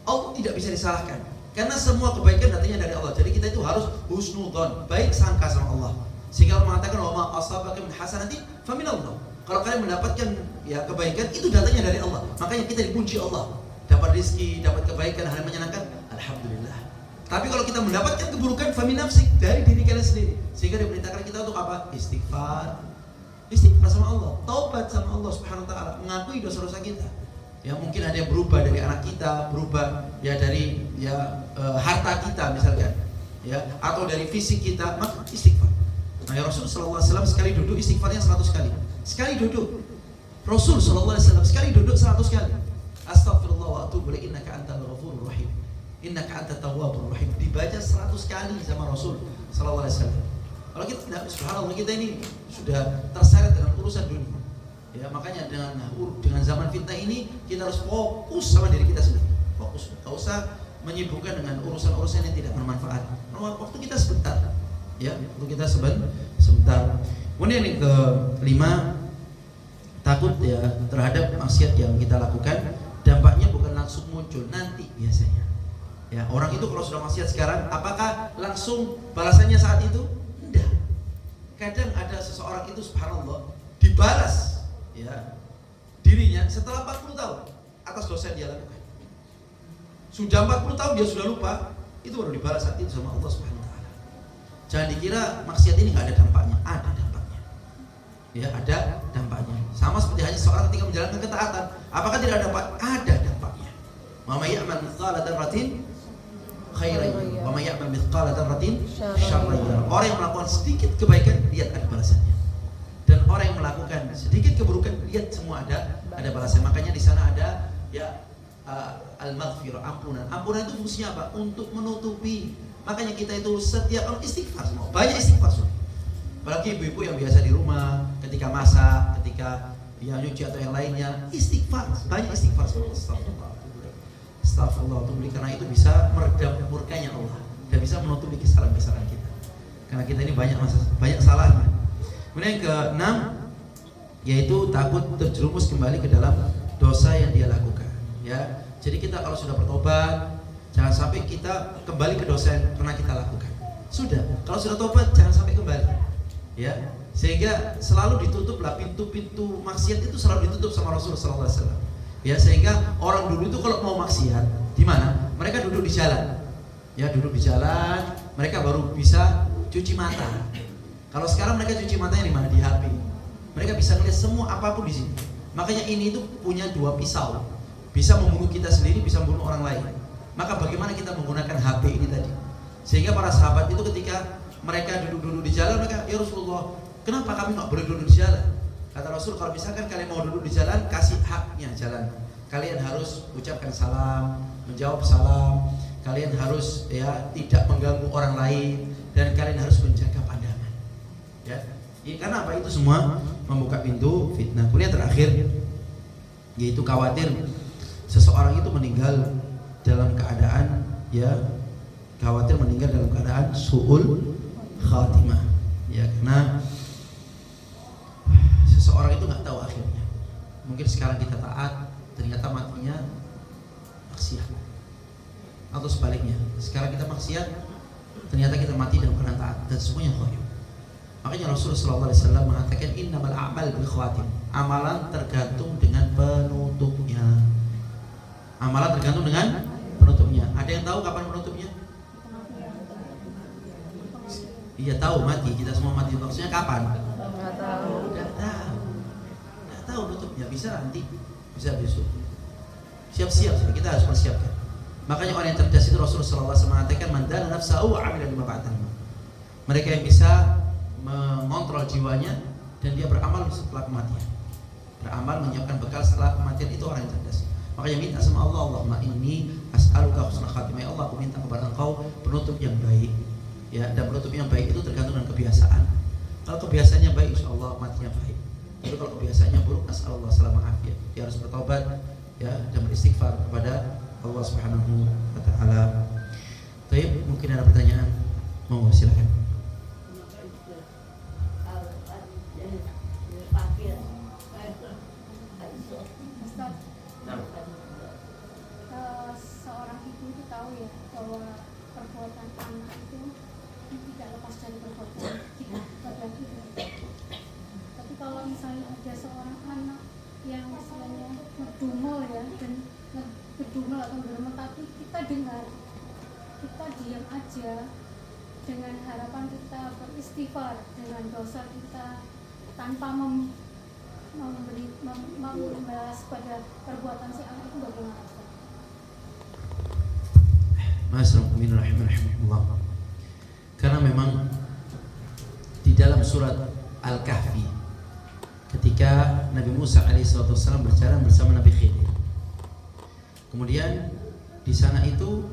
Allah tidak bisa disalahkan. Karena semua kebaikan datangnya dari Allah. Jadi kita itu harus husnudzon, baik sangka sama Allah. Sehingga Allah mengatakan, "Wa ma asabaka min hasanatin fa min Allah." Kalau kalian mendapatkan ya kebaikan, itu datangnya dari Allah. Makanya kita dipuji Allah. Dapat rezeki, dapat kebaikan, hal yang menyenangkan, alhamdulillah. Tapi kalau kita mendapatkan keburukan, famin nafsik, dari diri kalian sendiri. Sehingga diperintahkan kita untuk apa? Istighfar sama Allah, taubat sama Allah Subhanahu wa taala, mengakui dosa-dosa kita. Ya mungkin ada yang berubah dari anak kita, berubah ya dari harta kita misalkan, ya atau dari fisik kita, maka istighfar. Nah, ya Rasul sallallahu alaihi wasallam sekali duduk istighfarnya 100 kali. Sekali duduk. Rasul sallallahu alaihi wasallam sekali duduk 100 kali. Astaghfirullah wa atubu ilaik innaka antal ghafurur rahim. Innaka antat tawwabur rahim. Dibaca 100 kali sama Rasul sallallahu alaihi wasallam. Kalau kita tidak, subhanallah, kita ini sudah terseret dengan urusan dunia. Ya, makanya dengan zaman fitnah ini kita harus fokus sama diri kita sendiri. Fokus, enggak usah menyibukkan dengan urusan-urusan yang tidak bermanfaat. Waktu kita sebentar. Ya, waktu kita sebentar. Kemudian yang kelima, takut ya terhadap maksiat yang kita lakukan. Dampaknya bukan langsung muncul, nanti biasanya. Ya, orang itu kalau sudah maksiat sekarang, apakah langsung balasannya saat itu? Tidak. Kadang ada seseorang itu subhanallah dibalas ya dirinya setelah 40 tahun atas dosa yang dia lakukan. Sudah 40 tahun dia sudah lupa, itu baru dibalas saat itu sama Allah Subhanahu wa taala. Jangan dikira maksiat ini enggak ada dampaknya, ada dampaknya. Ya, ada dampaknya. Sama seperti hanya seorang ketika menjalankan ketaatan, apakah tidak ada dampak? Ada dampaknya. Wa may ya'mal mithqala dzarratin khairan wa may ya'mal mithqala dzarratin syarran. Orang yang melakukan sedikit kebaikan, lihat ada balasannya. Dan orang yang melakukan sedikit keburukan, lihat semua ada balasan. Makanya di sana ada ya al-maghfirah, ampunan. Ampunan itu fungsinya apa? Untuk menutupi. Makanya kita itu setiap orang istighfar semua. Banyak istighfar semua. Apalagi ibu-ibu yang biasa di rumah, ketika masak, ketika ya nyuci atau yang lainnya, istighfar. Banyak istighfar semua. Astagfirullah. Karena itu bisa meredam murkanya Allah dan bisa menutupi kesalahan-kesalahan kita. Karena kita ini banyak salahnya. Kemudian yang keenam, yaitu takut terjerumus kembali ke dalam dosa yang dia lakukan. Ya, jadi kita kalau sudah bertobat, jangan sampai kita kembali ke dosa yang pernah kita lakukan. Sudah, kalau sudah tobat jangan sampai kembali. Ya, sehingga selalu ditutuplah pintu-pintu maksiat itu selalu ditutup sama Rasulullah SAW. Ya, sehingga orang dulu itu kalau mau maksiat, di mana? Mereka duduk di jalan. Ya, duduk di jalan, mereka baru bisa cuci mata. Kalau sekarang mereka cuci matanya di mana? Di HP. Mereka bisa melihat semua apapun di sini. Makanya ini itu punya dua pisau. Bisa membunuh kita sendiri, bisa membunuh orang lain. Maka bagaimana kita menggunakan HP ini tadi? Sehingga para sahabat itu ketika mereka duduk-duduk di jalan, mereka, ya Rasulullah, kenapa kami nggak boleh duduk di jalan? Kata Rasul, kalau misalkan kalian mau duduk di jalan, kasih haknya jalan. Kalian harus ucapkan salam, menjawab salam. Kalian harus ya tidak mengganggu orang lain, dan kalian harus menjaga pandangan. Ya, karena apa? Itu semua membuka pintu fitnah. Kemudian terakhir, yaitu khawatir seseorang itu meninggal dalam keadaan khawatir meninggal dalam keadaan su'ul khatimah. Ya, karena seseorang itu nggak tahu akhirnya. Mungkin sekarang kita taat, ternyata matinya maksiat. Atau sebaliknya, sekarang kita maksiat, ternyata kita mati dalam keadaan taat, dan semuanya khair. Makanya Rasulullah SAW mengatakan innamal a'mal bil khawatim. Amalan tergantung dengan penutupnya. Amalan tergantung dengan penutupnya. Ada yang tahu kapan penutupnya? Iya tahu, mati. Kita semua mati. Maksudnya kapan? Nggak tahu. Nggak tahu penutupnya. Bisa nanti, bisa besok. Siap-siap. Kita harus persiapkan. Makanya orang yang cerdas itu Rasulullah SAW mengatakan man dana nafsahu wa 'amila lima ba'da. Mereka yang bisa mengontrol jiwanya dan dia beramal setelah kematian. Beramal menyiapkan bekal setelah kematian, itu orang yang cerdas. Makanya minta sama Allah, Allahumma inni as'aluka husnul khatimah. Ya Allah, aku minta kepada Engkau penutup yang baik. Ya, dan penutup yang baik itu tergantung dengan kebiasaan. Kalau kebiasaannya baik, insyaallah matinya baik. Tapi kalau kebiasaannya buruk, nasallallahu salamah afiyah. Dia harus bertobat ya dan beristighfar kepada Allah Subhanahu wa taala. Baik, mungkin ada pertanyaan? Monggo silakan. Seorang ibu itu tahu ya bahwa perbuatan anak itu tidak lepas dari perbuatan kita. Tapi kalau misalnya ada seorang anak yang misalnya ngedumel ya, dan ngedumel atau ngedumel, tapi kita dengar, kita diam aja dengan harapan kita beristighfar dengan dosa kita tanpa membalas pada perbuatan si anak itu bagaimana? Bismillahirrahmanirrahim. Karena memang di dalam surat Al-Kahfi ketika Nabi Musa alaihissalam berjalan bersama Nabi Khidir, kemudian di sana itu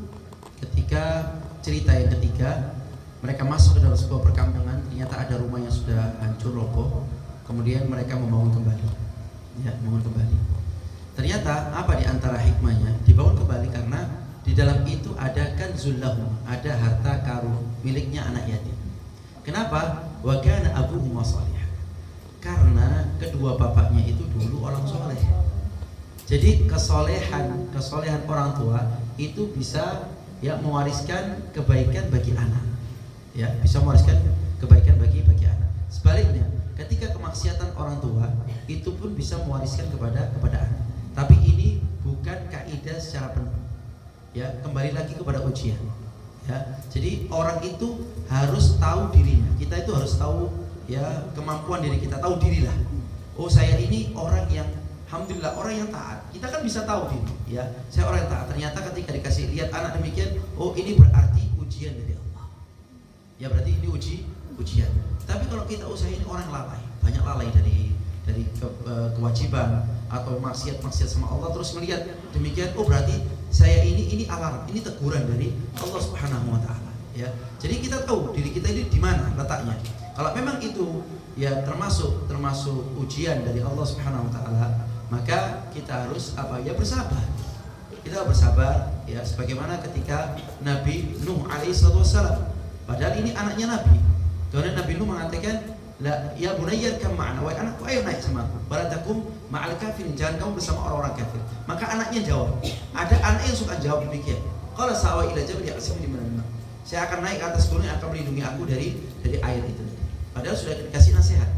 ketika cerita yang ketiga mereka masuk ke dalam sebuah perkampungan, ternyata ada rumah yang sudah hancur roboh, kemudian mereka membangun kembali, membangun kembali. Ternyata apa di antara hikmahnya dibangun kembali karena di dalam itu ada kanzul lahum, ada harta karun miliknya anak yatim. Kenapa? Wa kana abuhuma shalih. Karena kedua bapaknya itu dulu orang soleh. Jadi kesolehan orang tua itu bisa mewariskan kebaikan bagi anak. Bisa mewariskan kebaikan bagi anak. Sebaliknya, ketika kemaksiatan orang tua itu pun bisa mewariskan kepada anak. Tapi ini bukan kaidah secara penuh. Kembali lagi kepada ujian. Jadi orang itu harus tahu dirinya. Kita itu harus tahu kemampuan diri kita, tahu dirilah. Oh, saya ini orang yang alhamdulillah orang yang taat. Kita kan bisa tahu diri, saya orang yang taat. Ternyata ketika dikasih lihat anak demikian, oh ini berarti ujian dari Allah. Berarti ini ujian. Tapi kalau kita usahain orang lalai, banyak lalai dari kewajiban atau maksiat sama Allah, terus melihat demikian, oh berarti saya ini alarm, ini teguran dari Allah Subhanahu wa taala. Jadi kita tahu diri kita ini di mana letaknya. Kalau memang itu termasuk ujian dari Allah Subhanahu wa taala, maka kita harus bersabar. Kita bersabar sebagaimana ketika Nabi Nuh alaihissalam. Padahal ini anaknya Nabi. Kemudian Nabi Nuh mengatakan, "La ya bunayya kam ma'ana, wahai anakku ayo naik sama aku. Baratakum ma'al kafirin, jangan kamu bersama orang-orang kafir." Maka anaknya jawab. Ada anak yang suka jawab demikian. Qala sawa ila jabal ya'simuni minal ma'. Saya akan naik ke atas gunung yang akan melindungi aku dari air itu. Padahal sudah dikasih nasihat,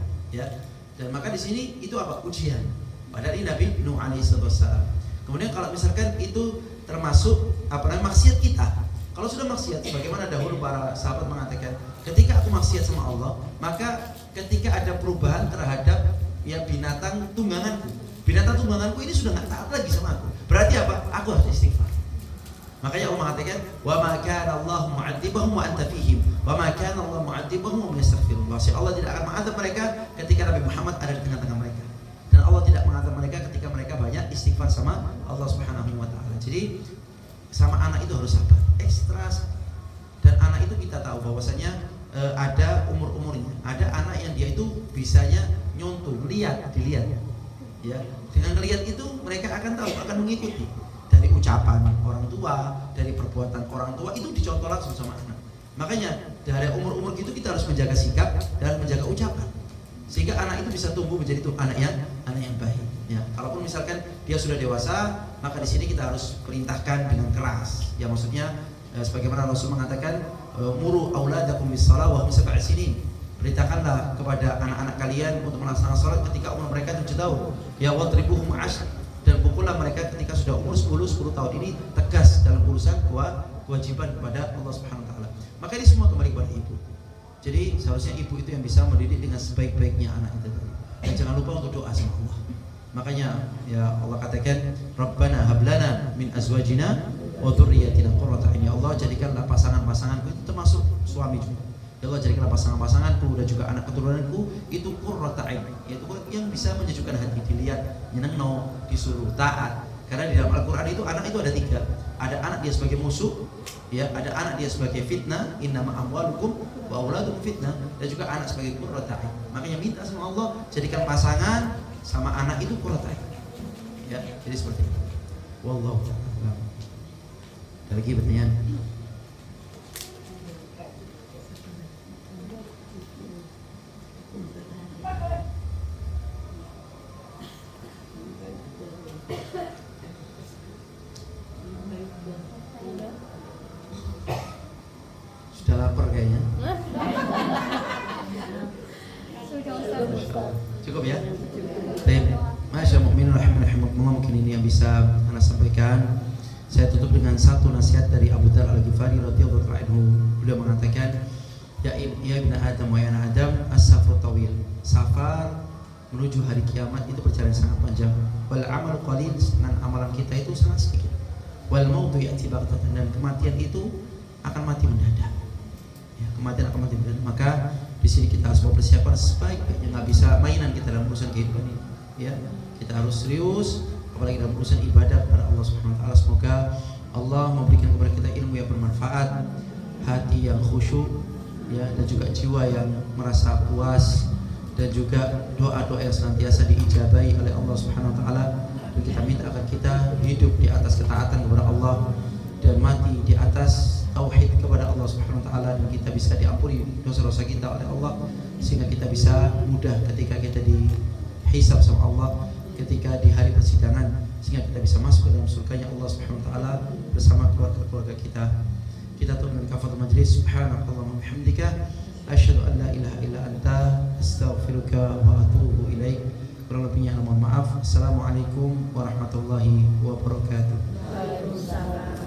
Dan maka di sini itu ujian. Padahal ini Nabi Nuh alaihissalam. Kemudian kalau misalkan itu termasuk maksiat kita. Kalau sudah maksiat, sebagaimana dahulu para sahabat mengatakan, ketika aku maksiat sama Allah, maka ketika ada perubahan terhadap binatang tungganganku ini sudah nggak taat lagi sama aku. Berarti apa? Aku harus istighfar. Makanya Allah mengatakan, wa ma kana Allah mu'adzibahum wa anta fihim, wa ma kana Allah mu'adzibahum wa yastaghfirullah. Allah tidak akan mengadab mereka ketika Nabi Muhammad ada di tengah-tengah mereka. Dan Allah tidak mengadab mereka ketika mereka banyak istighfar sama Allah Subhanahu wa taala. Jadi sama anak itu harus sabar, ekstra sabar. Dan anak itu kita tahu bahwasanya ada umur-umurnya. Ada anak yang dia itu bisanya nyontoh, dilihat. Dengan lihat itu mereka akan tahu, akan mengikuti. Dari ucapan orang tua, dari perbuatan orang tua itu dicontoh langsung sama anak. Makanya dari umur-umur gitu kita harus menjaga sikap dan menjaga ucapan, sehingga anak itu bisa tumbuh menjadi anak yang baik. Kalaupun misalkan dia sudah dewasa, maka di sini kita harus perintahkan dengan keras. Maksudnya sebagaimana Rasul mengatakan, muru auladakum bis-shalah wa hum sab'a sinin. Perintahkanlah kepada anak-anak kalian untuk melaksanakan salat ketika umur mereka 7 tahun. Wadribuhum 'ashr. Dan pukullah mereka ketika sudah umur 10 tahun. Ini tegas dalam urusan kewajiban kepada Allah Subhanahu wa taala. Maka ini semua kembali kepada ibu. Jadi seharusnya ibu itu yang bisa mendidik dengan sebaik-baiknya anak itu. Dan jangan lupa untuk doa sama Allah. Makanya Allah katakan, Rabbana hablana min azwajina wa dzurriyyatina qurrata a'yun. Ya Allah, jadikanlah pasangan-pasanganku itu termasuk suami juga. Ya Allah, jadikanlah pasangan-pasanganku dan juga anak keturunanku itu qurrata a'yun, yaitu yang bisa menyejukkan hati, dilihat, nyenengno, disuruh taat. Karena di dalam Al-Qur'an itu anak itu ada 3. Ada anak dia sebagai musuh, ada anak dia sebagai fitnah, innama amwalukum wa auladukum fitnah, dan juga anak sebagai qurrata a'yun. Makanya minta sama Allah jadikan pasangan sama anak itu qurrata a'yun. Jadi seperti itu. Wallahu a'lam. Ada lagi pertanyaan? Sudah lapar kayaknya. Cukup ya? Baik. Masya mu'minun rahimakumullah, mungkin ini yang bisa Anda sampaikan. Saya tutup dengan satu nasihat dari Abu Dzar Al-Ghifari radhiyallahu anhu. Beliau mengatakan, ya ibna Adam wa ya Adam, as-safar tawil. Safar menuju hari kiamat itu perjalanan sangat panjang. Wal amal qalil, dan amalan kita itu sangat sedikit. Wal mautu ya'ti baghtatan, dan kematian itu akan mati mendadak. Ya, kematian akan mati mendadak. Maka di sini kita harus mempersiapkan sebaik-baiknya, nggak bisa mainan kita dalam urusan kehidupan ini. Ya, kita harus serius, apalagi dalam urusan ibadah kepada Allah Subhanahu wa taala. Semoga Allah memberikan kepada kita ilmu yang bermanfaat, hati yang khusyuk, ya, dan juga jiwa yang merasa puas, dan juga doa-doa yang senantiasa diijabahi oleh Allah Subhanahu wa taala. Dan kita minta agar kita hidup di atas ketaatan kepada Allah dan mati di atas tauhid kepada Allah Subhanahu wa taala, dan kita bisa diampuni dosa-dosa kita oleh Allah, sehingga kita bisa mudah ketika kita dihisab sama Allah ketika di hari persidangan, sehingga kita bisa masuk ke dalam surganya Allah Subhanahu wa taala bersama keluarga kita. Kita tutup dengan kafaratul majlis. Subhanakallahumma wa bihamdika asyhadu an la ilaha illa anta astaghfiruka wa atubu ilaik. Kurang lebihnya mohon maaf. Assalamualaikum warahmatullahi wabarakatuh. Waalaikumsalam.